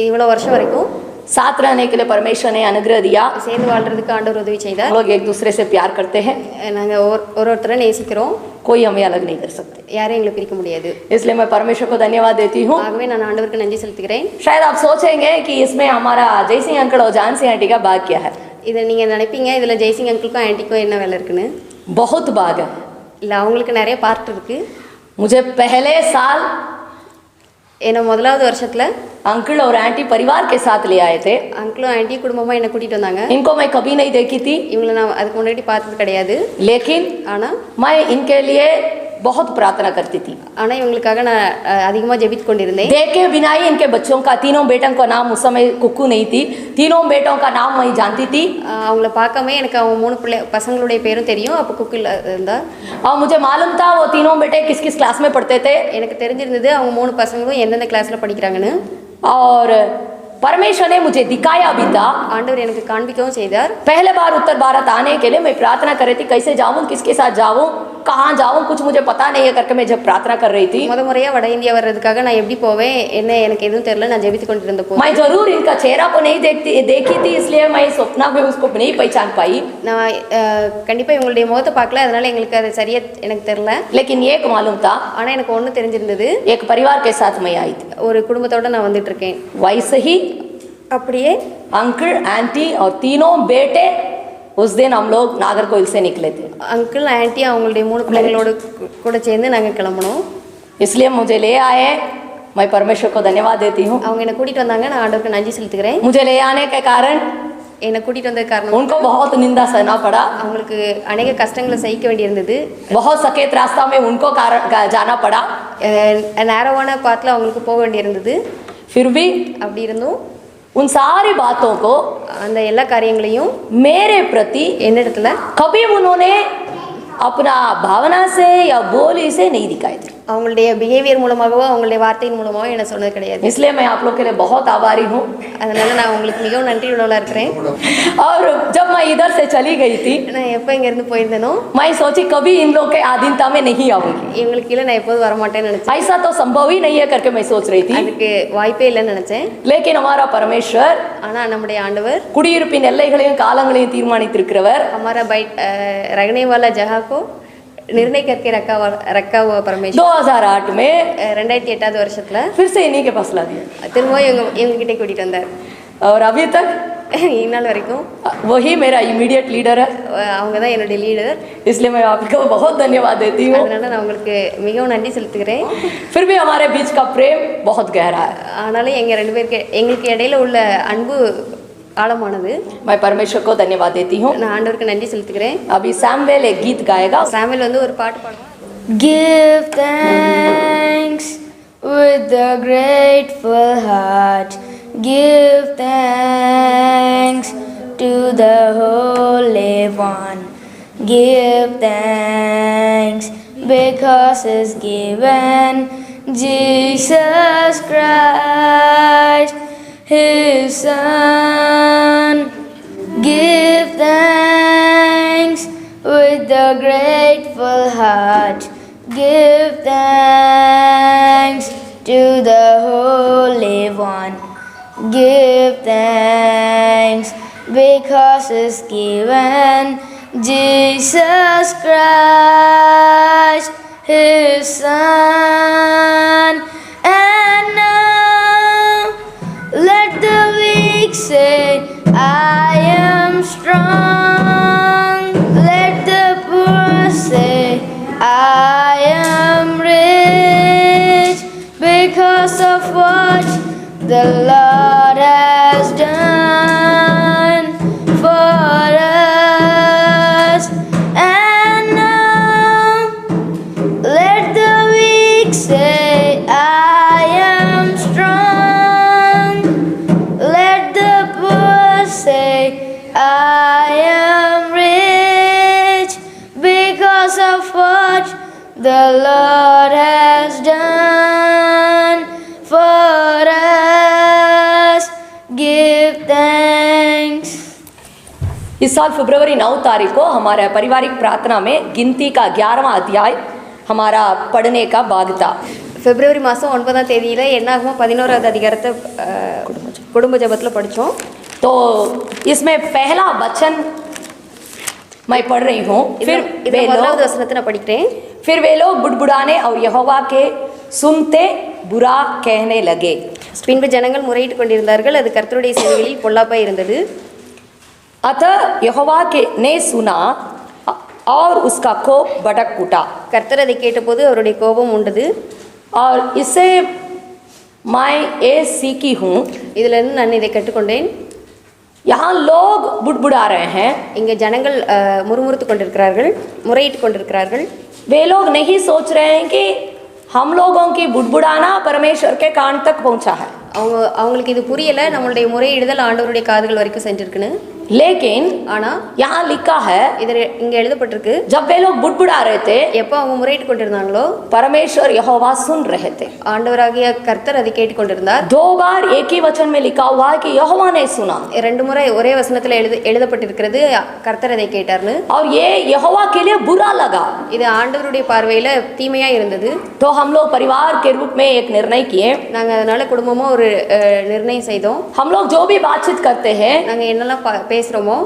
[SPEAKER 3] இவ்வளோ வருஷம் வரைக்கும்
[SPEAKER 2] साथ रहने के लिए परमेश्वर ने अनुग्रह दिया.
[SPEAKER 3] சேர்ந்து வாழ்றதுக்கு ஆண்டவர் உதவி செய்தார்.
[SPEAKER 2] हम लोग एक दूसरे से प्यार करते हैं.
[SPEAKER 3] நாங்கள் ஒருத்தரை நேசிக்கிறோம்.
[SPEAKER 2] कोई हमें अलग नहीं कर सकते.
[SPEAKER 3] யாரையும் எங்களை பிரிக்க முடியாது.
[SPEAKER 2] इसलिए मैं परमेश्वर को धन्यवाद देती हूँ.
[SPEAKER 3] ஆகவே நான் ஆண்டவருக்கு நன்றி செலுத்துகிறேன்.
[SPEAKER 2] शायद आप सोचेंगे कि इसमें हमारा जयसिंह अंकल और जानसी आंटी का भाग क्या है.
[SPEAKER 3] இதை நீங்கள் நினைப்பீங்க இதில் ஜெய்சிங் அங்கிளுக்கும் ஆன்ட்டிக்கும் என்ன வேலை இருக்குன்னு.
[SPEAKER 2] बहुत भाग है.
[SPEAKER 3] இல்லை அவங்களுக்கு நிறைய பார்ட் இருக்குது.
[SPEAKER 2] मुझे पहले साल
[SPEAKER 3] என்னை முதலாவது வருஷத்தில்
[SPEAKER 2] अंकल और आंटी परिवार के साथ ले आए थे।
[SPEAKER 3] அங்கிளும் ஆன்ட்டி குடும்பமாக என்னை கூட்டிகிட்டு வந்தாங்க.
[SPEAKER 2] इनको मैं कभी नहीं देखी थी,
[SPEAKER 3] இவங்களை நான் அதுக்கு முன்னாடி பார்த்தது கிடையாது.
[SPEAKER 2] लेकिन
[SPEAKER 3] ஆனால்
[SPEAKER 2] मैं इनके लिए बहुत प्रार्थना करती थी।
[SPEAKER 3] ஆனால் இவங்களுக்காக நான் அதிகமாக ஜெபித்து கொண்டிருந்தேன்.
[SPEAKER 2] देखे बिना ही इनके बच्चों का, तीनों बेटों का नाम उस समय कुक्कू नहीं थी, तीनों बेटों का नाम मैं जानती थी।
[SPEAKER 3] அவங்கள பார்க்காம எனக்கு அவங்க 3 பசங்களுடைய பேரும் தெரியும். அப்போ குக்கில் இருந்தா
[SPEAKER 2] और मुझे मालूम था वो तीनों बेटे किस किस क्लास में पढ़ते थे।
[SPEAKER 3] எனக்கு தெரிஞ்சிருந்தது அவங்க 3 பசங்களும் எந்தெந்த கிளாஸில் படிக்கிறாங்கன்னு.
[SPEAKER 2] और परमेश्वर ने मुझे दिखाया भी था।
[SPEAKER 3] ஆண்டவர் எனக்கு காண்பிக்கவும் செய்தார்.
[SPEAKER 2] पहले बार उत्तर भारत आने के लिए मैं प्रार्थना कर रही थी, कैसे जाऊं, किसके साथ जाऊं, कहाँ जाऊं, कुछ मुझे पता नहीं है करके मैं जब प्रार्थना कर रही थी।
[SPEAKER 3] முறையாக வட இந்தியா வர்றதுக்காக நான் எப்படி போவேன் என்ன எனக்கு எதுவும் தெரியல. நான் ஜெபித்து கொண்டிருந்த போது
[SPEAKER 2] मैं जरूर इनका चेहरा को नहीं देखी थी, इसलिए मैं स्वप्न में उसको नहीं पहचान पाई।
[SPEAKER 3] நான் கண்டிப்பாக இவங்களுடைய முகத்தை பார்க்கல, அதனால எங்களுக்கு அது சரியா எனக்கு தெரியல.
[SPEAKER 2] लेकिन एक मालूम था,
[SPEAKER 3] ஆனால் எனக்கு ஒன்று தெரிஞ்சிருந்தது.
[SPEAKER 2] एक परिवार के साथ मैं आई थी।
[SPEAKER 3] ஒரு குடும்பத்தோட நான் வந்துட்டு இருக்கேன்.
[SPEAKER 2] वैसे ही
[SPEAKER 3] அப்படியே
[SPEAKER 2] अंकल आंटी और तीनों बेटे उस दिन हम लोग नागरकोइल से निकले थे।
[SPEAKER 3] அங்கிள் ஆன்ட்டி அவங்களுடைய 3 பிள்ளைகளோடு கூட சேர்ந்து நாங்கள் கிளம்பணும்.
[SPEAKER 2] इसलिए मुझे ले आए, मैं परमेश्वर को धन्यवाद देती हूँ।
[SPEAKER 3] அவங்க என்னை கூட்டிகிட்டு வந்தாங்க, நான் ஆண்டவருக்கு நன்றி செலுத்துகிறேன்.
[SPEAKER 2] मुझे ले आने के कारण
[SPEAKER 3] என்னை கூட்டிகிட்டு வந்தது காரணம்
[SPEAKER 2] उनको बहुत निंदा सहना पड़ा,
[SPEAKER 3] அவங்களுக்கு அநேக கஷ்டங்களை சகிக்க வேண்டியிருந்தது.
[SPEAKER 2] बहुत सकेत रास्ता में उनको जाना पड़ा।
[SPEAKER 3] நேரவான பாத்தில் அவங்களுக்கு போக வேண்டியிருந்தது.
[SPEAKER 2] फिर भी
[SPEAKER 3] அப்படி இருந்தும்
[SPEAKER 2] उन सारी बातों को
[SPEAKER 3] அந்த எல்லா காரியங்களையும்
[SPEAKER 2] मेरे प्रति
[SPEAKER 3] என்னிடத்துல
[SPEAKER 2] कभी उन्होंने अपना भावना से या बोली से नहीं दिखाए थे।
[SPEAKER 3] அவங்களுடைய பிஹேவியர் மூலமாகவோ அவங்களுடைய வார்த்தையின் மூலமாகவோ என்ன சொன்னது கிடையாது.
[SPEAKER 2] इसलिए मैं आप लोग के लिए बहुत आभारी हूँ।
[SPEAKER 3] அதனால நான் உங்களுக்கு மிகவும் நன்றி உள்ளவளாக இருக்கிறேன்.
[SPEAKER 2] और जब मैं इधर से चली गई थी,
[SPEAKER 3] நான் எப்போ இங்கேருந்து போயிருந்தேனோ
[SPEAKER 2] मैं सोची कभी इन लोग के अधीनता में नहीं आऊंगी,
[SPEAKER 3] இவங்களுக்கு கீழே நான் எப்போதும் வரமாட்டேன்னு நினச்சேன்.
[SPEAKER 2] ऐसा तो संभव ही नहीं है करके मैं सोच रही थी।
[SPEAKER 3] அதுக்கு வாய்ப்பே இல்லைன்னு நினச்சேன்.
[SPEAKER 2] लेकिन हमारा परमेश्वर
[SPEAKER 3] ஆனால் நம்முடைய ஆண்டவர்
[SPEAKER 2] குடியிருப்பின் எல்லைகளையும் காலங்களையும் தீர்மானித்திருக்கிறவர்।
[SPEAKER 3] हमारा रखने वाला जगह को निर्णय करके रखा हुआ परमेश्वर
[SPEAKER 2] 2008 में
[SPEAKER 3] 2008 வருஷத்துல
[SPEAKER 2] फिर से इन्हीं के पास ला दिया
[SPEAKER 3] திரும்ப இவங்க கிட்டே கூட்டிட்டு வந்தார்.
[SPEAKER 2] और अभी तक
[SPEAKER 3] இந்நாள் வரைக்கும்
[SPEAKER 2] वही मेरा इमीडिएट लीडर है।
[SPEAKER 3] அவங்க தான் என்னுடைய லீடர்.
[SPEAKER 2] इसलिए मैं आपको बहुत धन्यवाद देती हूँ।
[SPEAKER 3] அதனால நான் உங்களுக்கு மிகவும் நன்றி செலுத்துகிறேன்.
[SPEAKER 2] फिर भी हमारे बीच का प्रेम बहुत गहरा है।
[SPEAKER 3] ஆனாலும் எங்களுக்கு இடையில உள்ள அன்பு ஆழமானது.
[SPEAKER 2] मैं परमेश्वर को धन्यवाद देती हूँ।
[SPEAKER 3] நான் ஆண்டவருக்கு நன்றி செலுத்துகிறேன்.
[SPEAKER 2] अभी सैमुएल एक गीत गाएगा।
[SPEAKER 3] சாமுவேல் வந்து ஒரு பாட்டு பாடுவார்.
[SPEAKER 4] Give thanks with a grateful heart. Give thanks to the Holy One. Give thanks because He's given Jesus Christ, His Son. Give thanks with a grateful heart. Give thanks to the Holy One. Give thanks because He's given Jesus Christ, His Son. And now let the weak say, I am strong. Let the poor say, I am rich because of what the Lord has done for us. And now let the weak say, I am strong. Let the poor say, I am rich because of what the Lord has done for us. Give thanks.
[SPEAKER 2] इस साल फरवरी 9 तारीख को हमारे पारिवारिक प्रार्थना में गिनती का 11वां अध्याय हमारा पढ़ने का भाग था।
[SPEAKER 3] பிப்ரவரி மாதம் 9ஆம் தேதியில் என்னாகுமோ 11வது அதிகாரத்தை குடும்ப ஜெபத்தில் படித்தோம்.
[SPEAKER 2] तो इसमें पहला वचन मैं पढ़ रही हूँ। फिर वे
[SPEAKER 3] முதலாவது
[SPEAKER 2] लोग
[SPEAKER 3] வசனத்தை நான் படிக்கிறேன்.
[SPEAKER 2] फिर वे लोग बुड़बुड़ाने और यहोवा के सुनते बुरा कहने लगे।
[SPEAKER 3] பின்பு ஜனங்கள் முறையிட்டு கொண்டிருந்தார்கள், அது கர்த்தருடைய செவிகளில் பொல்லாப்பாய் இருந்தது.
[SPEAKER 2] अतः यहोवा के ने सुना और उसका कोप भड़क उठा।
[SPEAKER 3] கர்த்தர் அதை கேட்டபோது அவருடைய கோபம் உண்டது.
[SPEAKER 2] और इससे मैं ये सीखी हूँ,
[SPEAKER 3] இதிலிருந்து நான் இதை கற்றுக்கொண்டேன்.
[SPEAKER 2] यहाँ लोग बुड़बुड़ा रहे हैं,
[SPEAKER 3] இங்கே ஜனங்கள் முறுமுறுத்து கொண்டிருக்கிறார்கள், முறையிட்டு கொண்டிருக்கிறார்கள்.
[SPEAKER 2] वे लोग नहीं सोच रहे हैं कि हम लोगों की बुड़बुड़ाना परमेश्वर के कान तक पहुंचा है.
[SPEAKER 3] அவங்களுக்கு இது புரியல, நம்மளுடைய முறையிடுதல் ஆண்டவருடைய காதுகள் வரைக்கும் சென்றிருக்குன்னு.
[SPEAKER 2] लेकिन
[SPEAKER 3] ஆனா
[SPEAKER 2] यहाँ लिखा है,
[SPEAKER 3] இதில் இங்கே எழுதப்பட்டிருக்கு,
[SPEAKER 2] जब वे लोग बुड़बुड़ा रहे थे,
[SPEAKER 3] எப்போ அவங்க முறையிட்டு கொண்டிருந்தாங்களோ
[SPEAKER 2] परमेश्वर यहोवा सुन रहे थे.
[SPEAKER 3] ஆண்டவராகிய கர்த்தர் அதை கேட்டுக்கொண்டிருந்தார்.
[SPEAKER 2] 2 बार एक ही वचन में लिखा हुआ है कि यहोवा ने सुना,
[SPEAKER 3] 2 முறை ஒரே வசனத்தில் எழுதப்பட்டிருக்கிறது கர்த்தர் அதை கேட்டார்னு.
[SPEAKER 2] और ये यहोवा के लिए बुरा लगा.
[SPEAKER 3] இது ஆண்டவருடைய பார்வையில் தீமையா இருந்தது.
[SPEAKER 2] तो हम लोग परिवार के रूप में एक निर्णय किए,
[SPEAKER 3] நாங்கள் அதனால குடும்பமாக ஒரு நிர்ணயம் செய்தோம்.
[SPEAKER 2] हम लोग जो भी बातचीत करते हैं
[SPEAKER 3] நாங்கள் என்னெல்லாம் பேசுகிறோமோ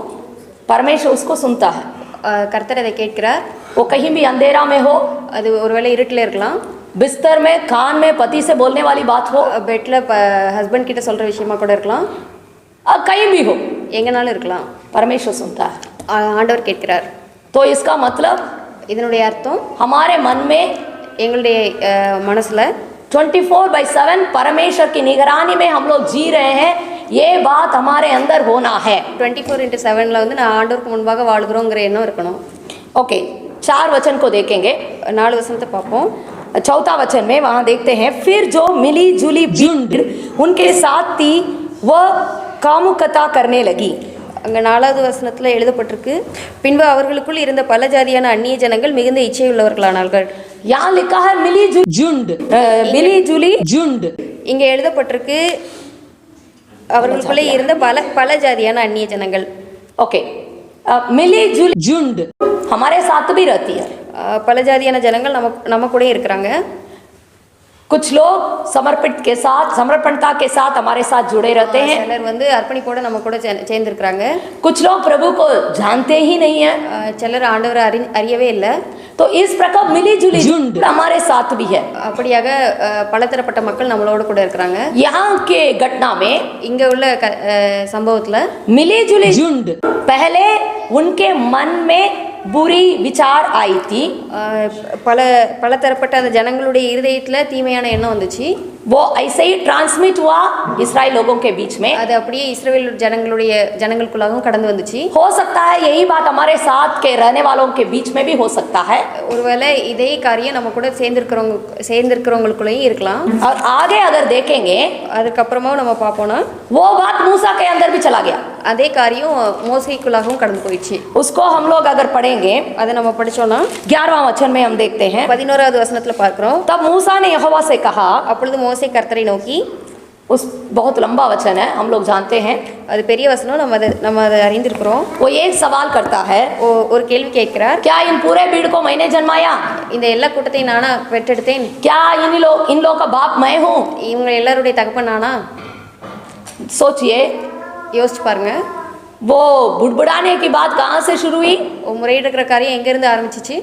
[SPEAKER 2] परमेश्वर उसको सुनता है.
[SPEAKER 3] கர்த்தர் அதை கேட்கிறார்.
[SPEAKER 2] वो कहीं भी अंधेरा में हो,
[SPEAKER 3] அது ஒருவேளை இருட்டில் இருக்கலாம்,
[SPEAKER 2] बिस्तर में कान में पति से बोलने वाली बात हो,
[SPEAKER 3] பெட்டில் ஹஸ்பண்ட் கிட்ட சொல்கிற விஷயமா கூட இருக்கலாம்,
[SPEAKER 2] कहीं भी हो,
[SPEAKER 3] எங்கனாலும் இருக்கலாம்,
[SPEAKER 2] परमेश्वर सुनता है.
[SPEAKER 3] ஆண்டவர் கேட்கிறார்.
[SPEAKER 2] तो इसका मतलब
[SPEAKER 3] இதனுடைய அர்த்தம்
[SPEAKER 2] हमारे मन में
[SPEAKER 3] எங்களுடைய மனசில்
[SPEAKER 2] 24/7 परमेश्वर की निगरानी में हम लोग जी रहे हैं, ये बात हमारे अंदर होना है.
[SPEAKER 3] 24/7 வந்து நான் ஆண்டவருக்கு முன்பாக வாழ்கிறோங்கிற எண்ணம் இருக்கணும்.
[SPEAKER 2] ओके, 4 वचन को देखेंगे.
[SPEAKER 3] 4 வசனத்தை பார்ப்போம்.
[SPEAKER 2] 4था वचन में वहां देखते हैं, फिर जो मिली जुली भीड़ उनके साथ थी वह कामुकता करने लगी.
[SPEAKER 3] அங்கே 4வது வசனத்தில் எழுதப்பட்டிருக்கு, பின்பு அவர்களுக்குள் இருந்த பல ஜாதியான அந்நிய ஜனங்கள் மிகுந்த இச்சையுள்ளவர்களானார்கள்.
[SPEAKER 2] यहाँ लिखा है मिली जुली झुंड.
[SPEAKER 3] இங்கே எழுதப்பட்டிருக்கு அவர்களுக்குள்ளே இருந்த பல ஜாதியான அந்நிய ஜனங்கள்.
[SPEAKER 2] ओके, मिली जुली झुंड हमारे साथ भी रहती है.
[SPEAKER 3] பல ஜாதியான ஜனங்கள் நம்ம கூட இருக்கிறாங்க.
[SPEAKER 2] कुछ लोग समर्पणता के साथ हमारे साथ जुड़े रहते हैं.
[SPEAKER 3] சிலர் வந்து அர்ப்பணிப்போட நம்ம கூட சேர்ந்திருக்கிறாங்க.
[SPEAKER 2] कुछ लोग प्रभु को जानते ही नहीं है.
[SPEAKER 3] சிலர் ஆண்டவரை அறியவே இல்லை.
[SPEAKER 2] तो इस प्रकार मिली जुली झुंड हमारे साथ भी है.
[SPEAKER 3] அப்படியாக பலதரப்பட்ட மக்கள் நம்மளோட கூட இருக்கிறாங்க.
[SPEAKER 2] यहाँ के घटना में
[SPEAKER 3] இங்க உள்ள சம்பவத்தில்
[SPEAKER 2] मिली जुली झुंड पहले उनके मन में बुरी विचार आई थी.
[SPEAKER 3] பலதரப்பட்ட அந்த ஜனங்களுடைய இருதயத்தில் தீமையான எண்ணம் வந்துச்சு.
[SPEAKER 2] वो ऐसे ही ट्रांसमिट हुआ इस्राएल लोगों के बीच में.
[SPEAKER 3] அது அப்படியே இஸ்ரவேல் ஜனங்களுக்குள்ளாகவும் கடந்து வந்துச்சு.
[SPEAKER 2] हो सकता है यही बात हमारे साथ के रहने वालों के बीच में भी हो सकता है.
[SPEAKER 3] ஒருவேளை இதே காரியம் நம்ம கூட சேர்ந்திருக்கிறவங்களுக்குள்ளேயும் இருக்கலாம்.
[SPEAKER 2] और आगे अगर देखेंगे,
[SPEAKER 3] அதுக்கப்புறமா நம்ம பார்ப்போம்னா
[SPEAKER 2] वो बात मूसा के अंदर भी चला गया.
[SPEAKER 3] அதே காரியம் மோசேக்குள்ளாகவும் கடந்து போயிடுச்சு.
[SPEAKER 2] उसको हम लोग अगर पढ़ेंगे,
[SPEAKER 3] அதை நம்ம படிச்சோம்னா
[SPEAKER 2] 11वां वचन में हम देखते हैं,
[SPEAKER 3] 11வது வசனத்தில் பார்க்கிறோம்.
[SPEAKER 2] तब मूसा ने यहोवा से कहा,
[SPEAKER 3] அப்பொழுது மோசே கர்த்தரை நோக்கி,
[SPEAKER 2] उस बहुत लंबा वचन है, हम लोग जानते हैं,
[SPEAKER 3] அது பெரிய வசனம், நம்ம அதை அறிந்திருக்கிறோம்.
[SPEAKER 2] वो एक सवाल करता है,
[SPEAKER 3] ஒரு கேள்வி கேட்கிறார்,
[SPEAKER 2] क्या इन पूरे भीड़ को मैंने जन्माया?
[SPEAKER 3] இந்த எல்லா கூட்டத்தையும் நானா பெற்றெடுத்தேன்?
[SPEAKER 2] क्या इन लोग का बाप मैं हूँ?
[SPEAKER 3] இவங்க எல்லாருடைய தகப்பன் நானா?
[SPEAKER 2] सोचिए,
[SPEAKER 3] யோசிச்சு பாருங்க.
[SPEAKER 2] वो बुड़बुड़ाने की बात कहाँ से शुरू हुई?
[SPEAKER 3] முறையிடுற காரியம் எங்கிருந்து ஆரம்பிச்சிச்சு?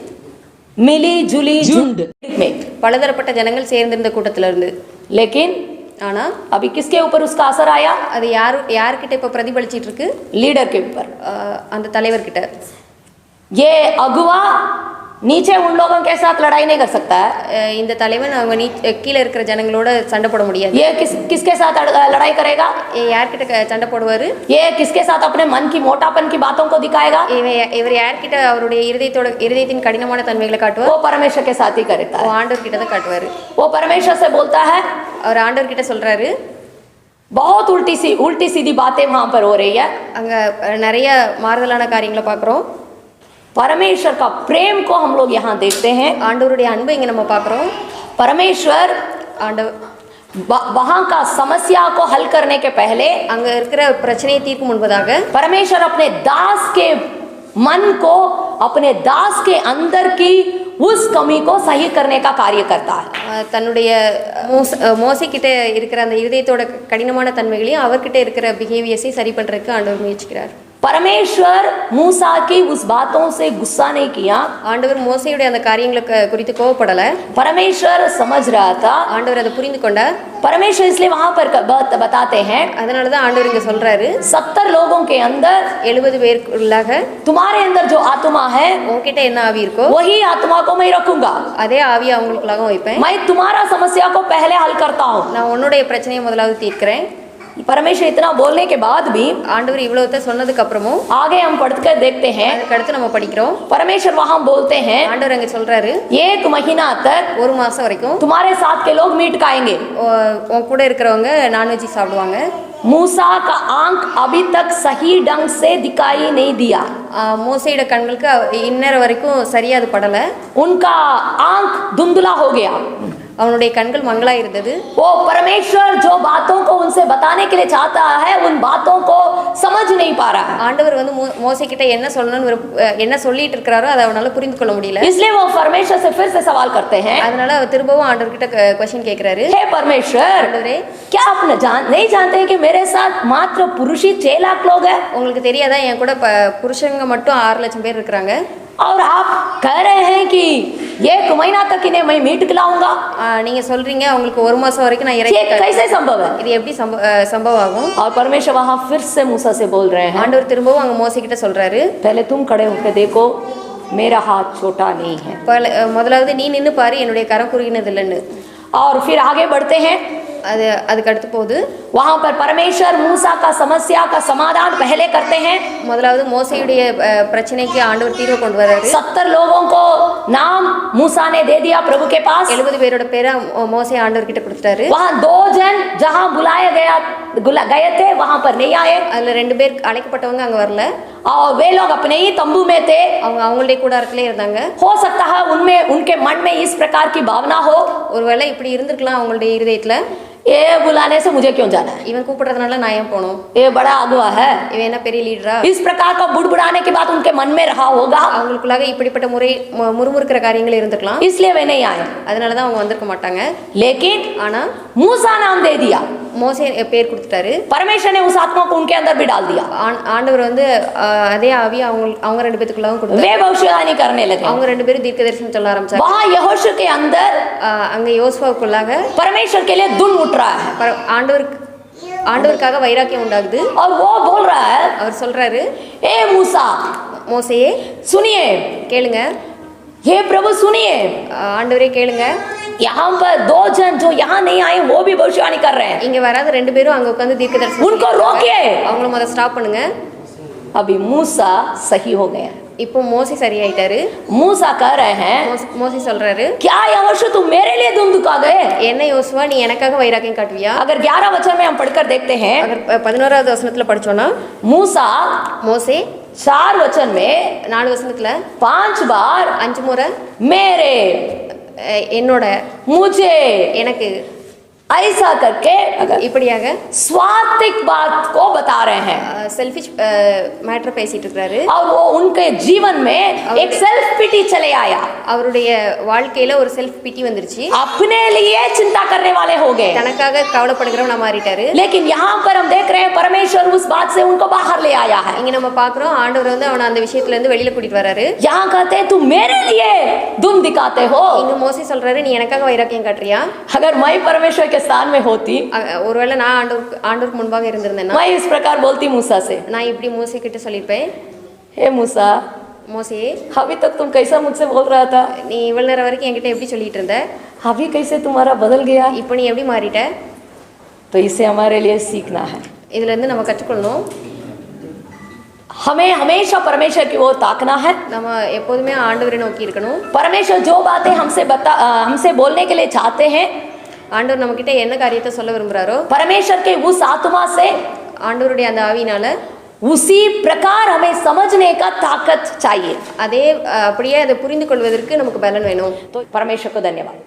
[SPEAKER 2] मिली जुली झुंड में,
[SPEAKER 3] பலதரப்பட்ட ஜனங்கள் சேர்ந்திருந்த கூட்டத்துல இருந்து.
[SPEAKER 2] लेकिन
[SPEAKER 3] ஆனா
[SPEAKER 2] अभी किसके ऊपर उसका असर आया?
[SPEAKER 3] அது யார்கிட்ட இப்ப பிரதிபலிச்சிட்டு இருக்கு?
[SPEAKER 2] लीडर के ऊपर,
[SPEAKER 3] அந்த தலைவர்கிட்ட.
[SPEAKER 2] ये अगुवा नीचे उन लोगों के साथ लड़ाई नहीं कर सकता है.
[SPEAKER 3] இந்த தலைவன் அவங்க கீழே இருக்கிற ஜனங்களோட சண்டை போட முடியாது.
[SPEAKER 2] ये किसके साथ लड़ाई करेगा?
[SPEAKER 3] யார்கிட்ட சண்டை போடுவாரு?
[SPEAKER 2] ये किसके साथ अपने मन की मोटापन की बातों को दिखाएगा?
[SPEAKER 3] இவர் யார்கிட்ட அவருடைய இருதயத்தின் கடினமான தன்மைகளை காட்டுவார்?
[SPEAKER 2] वो परमेश्वर के साथ ही करता है.
[SPEAKER 3] ஆண்டவர் கிட்ட தான் காட்டுவாரு.
[SPEAKER 2] वो परमेश्वर से बोलता है,
[SPEAKER 3] அவர் ஆண்டவர் கிட்ட சொல்றாரு.
[SPEAKER 2] बहुत उल्टी सीधी बातें वहां पर हो रही है.
[SPEAKER 3] அங்க நிறைய மாறுதலான காரியங்களை பார்க்கிறோம்.
[SPEAKER 2] परमेश्वर का प्रेम को हम लोग यहाँ देखते हैं.
[SPEAKER 3] ஆண்டவருடைய அன்பை இங்க நம்ம பார்க்கிறோம்.
[SPEAKER 2] परमेश्वर वहां का समस्या को हल करने के पहले,
[SPEAKER 3] அங்க இருக்கிற பிரச்சனையை தீர்க்கும் முன்பதாக,
[SPEAKER 2] परमेश्वर अपने दास के मन को, अपने दास के अंदर की उस कमी को सही करने का कार्य करता है.
[SPEAKER 3] தன்னுடைய மோசே கிட்ட இருக்கிற அந்த இருதயத்தோட கடினமான தன்மைகளையும் அவர்கிட்ட இருக்கிற பிஹேவியர்ஸை சரி பண்றதுக்கு ஆண்டவர் முயற்சிக்கிறார்.
[SPEAKER 2] परमेश्वर मूसा की उस बातों से गुस्सा नहीं किया।
[SPEAKER 3] ஆண்டவர் மோசேயுடைய அந்த காரியங்களை குறித்து கோவப்படல.
[SPEAKER 2] परमेश्वर समझ रहा था,
[SPEAKER 3] ஆண்டவர் அதை புரிந்து கொண்டார்.
[SPEAKER 2] परमेश्वर इसलिए वहां पर बताते हैं,
[SPEAKER 3] அதனால தான் ஆண்டவர் இங்க சொல்றாரு,
[SPEAKER 2] 70 लोगों के अंदर
[SPEAKER 3] 70 பேருக்குள்ளாக
[SPEAKER 2] तुम्हारे अंदर जो आत्मा है
[SPEAKER 3] உன்கிட்ட என்ன ஆவி இருக்கோ
[SPEAKER 2] वही आत्मा को मैं रखूंगा।
[SPEAKER 3] அதே ஆவியை அவங்களுக்குள்ளாக வைப்பேன்.
[SPEAKER 2] मैं तुम्हारा समस्या को पहले हल करता हूँ।
[SPEAKER 3] நான் உன்னுடைய பிரச்சனையை முதலாவது தீர்க்கிறேன்.
[SPEAKER 2] परमेश्वर इतना बोलने के बाद भी
[SPEAKER 3] ஆண்டவர் இவ்வளவுத்த சொன்னதுக்கு அப்புறமும்
[SPEAKER 2] आगे हम पढ़कर देखते हैं,
[SPEAKER 3] அதுக்கு அடுத்து நம்ம படிக்கிறோம்.
[SPEAKER 2] परमेश्वर वहां बोलते हैं,
[SPEAKER 3] ஆண்டவர் அங்க சொல்றாரு,
[SPEAKER 2] 1 महीना तक
[SPEAKER 3] 1 மாசம் வரைக்கும்
[SPEAKER 2] तुम्हारे साथ के लोग मीट खाएंगे।
[SPEAKER 3] உன் கூட இருக்கிறவங்க நான்வெஜ் சாப்பிடுவாங்க.
[SPEAKER 2] मूसा का आंख अभी तक सही ढंग से दिखाई नहीं दिया।
[SPEAKER 3] மோசேயோட கண்களுக்கு இன்னர வரைக்கும் சரியா அது படல.
[SPEAKER 2] उनका आंख धुंधला हो गया,
[SPEAKER 3] அவனுடைய கண்கள் மங்களா இருந்தது.
[SPEAKER 2] वो परमेश्वर जो बातों को उनसे बताने के लिए चाहता है उन बातों को समझ नहीं पा रहा है।
[SPEAKER 3] ஆண்டவர் வந்து மோசே கிட்ட என்ன சொல்லணும்னு என்ன சொல்லிட்டு இருக்காரோ அதை அவனால புரிந்து கொள்ள முடியல.
[SPEAKER 2] इसलिए वो परमेश्वर से फिर से सवाल करते हैं,
[SPEAKER 3] அதனால அவர் திரும்பவும் ஆண்டவர் கிட்ட क्वेश्चन கேக்குறாரு,
[SPEAKER 2] हे परमेश्वर,
[SPEAKER 3] ஆண்டவரே,
[SPEAKER 2] क्या आप नहीं जानते कि मेरे साथ मात्र पुरुष ही 6 लाख लोग हैं?
[SPEAKER 3] உங்களுக்கு தெரியாதா என் கூட புருஷங்க மட்டும் 6 லட்சம் பேர் இருக்காங்க.
[SPEAKER 2] और आप कह रहे हैं कि 1 महीना तक इन्हें मैं मीट खिलाऊंगा।
[SPEAKER 3] நீங்க சொல்றீங்க உங்களுக்கு 1 மாசம் வரைக்கும் நான்
[SPEAKER 2] ये
[SPEAKER 3] இறைச்சி
[SPEAKER 2] कैसे संभव है?
[SPEAKER 3] இது எப்படி சம்பவம் ஆகும்?
[SPEAKER 2] और परमेश्वर वहां फिर से मूसा से बोल रहे हैं,
[SPEAKER 3] ஆண்டவர் திரும்பவும் அங்க மோசே கிட்ட சொல்றாரு,
[SPEAKER 2] पहले तुम खड़े होकर देखो, मेरा हाथ छोटा नहीं है।
[SPEAKER 3] முதலாவது நீ நின்னு பாரு, என்னுடைய கரம் குறுகினது இல்லைன்னு.
[SPEAKER 2] और फिर आगे बढ़ते हैं,
[SPEAKER 3] அதுக்கு அடுத்து போகுது,
[SPEAKER 2] वहां पर परमेश्वर मूसा का समस्या का समाधान पहले करते हैं।
[SPEAKER 3] முதலாவது மோசேயுடைய பிரச்சனைக்கு ஆண்டவர் தீர்வு கொண்டு வராரு.
[SPEAKER 2] 70 लोगों को नाम मूसा ने दे दिया प्रभु के पास।
[SPEAKER 3] 70 பேரோட பேரை மோசே ஆண்டவர் கிட்ட கொடுத்துட்டாரு.
[SPEAKER 2] वहां 2 जन जहां बुलाए गए थे वहां पर नहीं आए।
[SPEAKER 3] அதுல 2 பேர் அழைக்கப்பட்டவங்க அங்க வரல.
[SPEAKER 2] और वे लोग अपने ही तंबू में थे।
[SPEAKER 3] அவங்க அவங்களுடைய கூடாரத்திலே இருந்தாங்க.
[SPEAKER 2] हो सकता है उनमें उनके मन में इस प्रकार की भावना हो,
[SPEAKER 3] ஒருவேளை இப்படி இருந்திருக்கலாம் அவங்களுடைய இருதயத்துல,
[SPEAKER 2] ये बुलाने से मुझे क्यों जाना है,
[SPEAKER 3] இவன் கூப்பிடுறதுனால நான் ஏன் போகணும்,
[SPEAKER 2] ये बड़ा अगुवा है।
[SPEAKER 3] இவன் என்ன பெரிய லீடரா,
[SPEAKER 2] इस प्रकार का बुड़बुड़ाने के बाद उनके मन में रहा होगा,
[SPEAKER 3] அவங்களுக்குள்ளாக இப்படிப்பட்ட முறுமுறுக்கிற காரியங்கள் இருந்திருக்கலாம்.
[SPEAKER 2] इसलिए वे नहीं आए।
[SPEAKER 3] அதனாலதான் அவங்க வந்திருக்க மாட்டாங்க.
[SPEAKER 2] लेकिन
[SPEAKER 3] ஆனா
[SPEAKER 2] मूसा नाम दे दिया,
[SPEAKER 3] மோசே பேர் கொடுத்துட்டாரு.
[SPEAKER 2] परमेश्वर ने उस आत्मा को उनके अंदर भी डाल दिया।
[SPEAKER 3] ஆண்டவர் வந்து அதே ஆவி அவங்க 2 பேத்துக்குள்ளாகவும் கொடுத்தாரு.
[SPEAKER 2] वे भविष्यवाणी करने लगे।
[SPEAKER 3] அவங்க 2 பேரும் தீர்க்கதரிசனம் சொல்ல ஆரம்பிச்சாங்க.
[SPEAKER 2] वहां यहोशू के अंदर
[SPEAKER 3] அங்க யோசுவாவுக்குள்ளாக
[SPEAKER 2] परमेश्वर के लिए दुन उठ रहा है,
[SPEAKER 3] ஆண்டவருக்காக வைராக்கியம் உண்டாகுது.
[SPEAKER 2] और वो बोल रहा है,
[SPEAKER 3] அவர் சொல்றாரு,
[SPEAKER 2] ए मूसा,
[SPEAKER 3] மோசேயே
[SPEAKER 2] सुनिए,
[SPEAKER 3] கேளுங்க,
[SPEAKER 2] हे प्रभु सुनिए,
[SPEAKER 3] ஆண்டவரே கேளுங்க,
[SPEAKER 2] यहाँ पर 2 जन जो यहाँ नहीं आए वो भी भविष्यवाणी कर रहे हैं,
[SPEAKER 3] இங்க வராத 2 பேரும் அங்க உட்கார்ந்து தீர்க்கதரிசனம்
[SPEAKER 2] उनको रोकिए।
[SPEAKER 3] அவங்கள முதல்ல ஸ்டாப் பண்ணுங்க.
[SPEAKER 2] अभी मूसा सही हो गए।
[SPEAKER 3] இப்போ மோசே சரியாயிட்டாரு.
[SPEAKER 2] मूसा कह रहे हैं,
[SPEAKER 3] மோசே சொல்றாரு,
[SPEAKER 2] क्या यहोशू तुम मेरे लिए दुम दुखा गए?
[SPEAKER 3] என்ன யோசுவா நீ எனக்காக வைராக்கியம் காட்டுவியா?
[SPEAKER 2] अगर 11 वचन में हम पढ़कर देखते हैं,
[SPEAKER 3] अगर 11வது வசனத்துல படிச்சோம்னா,
[SPEAKER 2] मूसा
[SPEAKER 3] மோசே
[SPEAKER 2] 4 वचन में
[SPEAKER 3] 4 வசனத்துல
[SPEAKER 2] 5 बार
[SPEAKER 3] 5 முறை
[SPEAKER 2] मेरे,
[SPEAKER 3] என்னோட,
[SPEAKER 2] मुझे,
[SPEAKER 3] எனக்கு
[SPEAKER 2] ऐसा करके अगर
[SPEAKER 3] இப்படியாக
[SPEAKER 2] स्वार्थिक बात को बता रहे हैं,
[SPEAKER 3] செல்ஃபிஷ் மேட்டர் பேசிட்டு இருக்காரு.
[SPEAKER 2] और वो उनके जीवन में एक सेल्फ पिटी चले आया,
[SPEAKER 3] அவருடைய வாழ்க்கையில ஒரு செல்ஃப் பிட்டி வந்துருச்சு.
[SPEAKER 2] अपने लिए चिंता करने वाले हो गए।
[SPEAKER 3] தனக்காக கவலைப்படுகிறவனா மாறிட்டாரு.
[SPEAKER 2] लेकिन यहाँ पर हम देख रहे हैं परमेश्वर उस बात से उनको बाहर ले आया है।
[SPEAKER 3] இங்க நம்ம பாக்குறோம் ஆண்டவர் வந்து அவனை அந்த விஷயத்துல இருந்து வெளியில கூட்டிட்டு வராரு.
[SPEAKER 2] यहाँ कहते हैं तुम मेरे लिए दुम दिखाते हो।
[SPEAKER 3] இங்க மோசே சொல்றாரு, நீ எனக்காக வைராக்கியம் காட்டுறியா?
[SPEAKER 2] अगर मैं परमेश्वर के स्थान में होती,
[SPEAKER 3] ஒருவேளை நான் ஆண்டவருக்கு முன்பாக இருந்திருந்தேன்னா,
[SPEAKER 2] मैं इस प्रकार बोलती मूसा से,
[SPEAKER 3] நான் இப்படி மோசே கிட்ட சொல்லிருப்பேன்,
[SPEAKER 2] हे मूसा,
[SPEAKER 3] மோசே
[SPEAKER 2] अभी तक तुम कैसा मुझसे बोल रहा था,
[SPEAKER 3] நீ இவ்வளவு நேரம் வரைக்கும் என்கிட்ட எப்படி சொல்லிட்டு இருந்த,
[SPEAKER 2] अभी कैसे तुम्हारा बदल गया।
[SPEAKER 3] இப்போ நீ எப்படி மாறிட்ட?
[SPEAKER 2] तो इसे हमारे लिए सीखना है।
[SPEAKER 3] இதுல इருந்து நம்ம கற்றுக்கொள்ளணும்.
[SPEAKER 2] हमें हमेशा परमेश्वर की ओर ताकना है।
[SPEAKER 3] நம்ம எப்போதுமே ஆண்டவரை நோக்கி இருக்கணும்.
[SPEAKER 2] परमेश्वर जो बातें हमसे बोलने के लिए चाहते हैं,
[SPEAKER 3] ஆண்டவர் நம்ம கிட்ட என்ன காரியத்தை சொல்ல விரும்புறாரோ,
[SPEAKER 2] परमेश्वर के उस आत्मा से,
[SPEAKER 3] ஆண்டவருடைய அந்த ஆவினால
[SPEAKER 2] उसी प्रकार हमें समझने का ताकत चाहिए।
[SPEAKER 3] அதே அப்படியே அதை புரிந்து கொள்வதற்கு நமக்கு பலன் வேணும்.
[SPEAKER 2] तो परमेश्वर को धन्यवाद।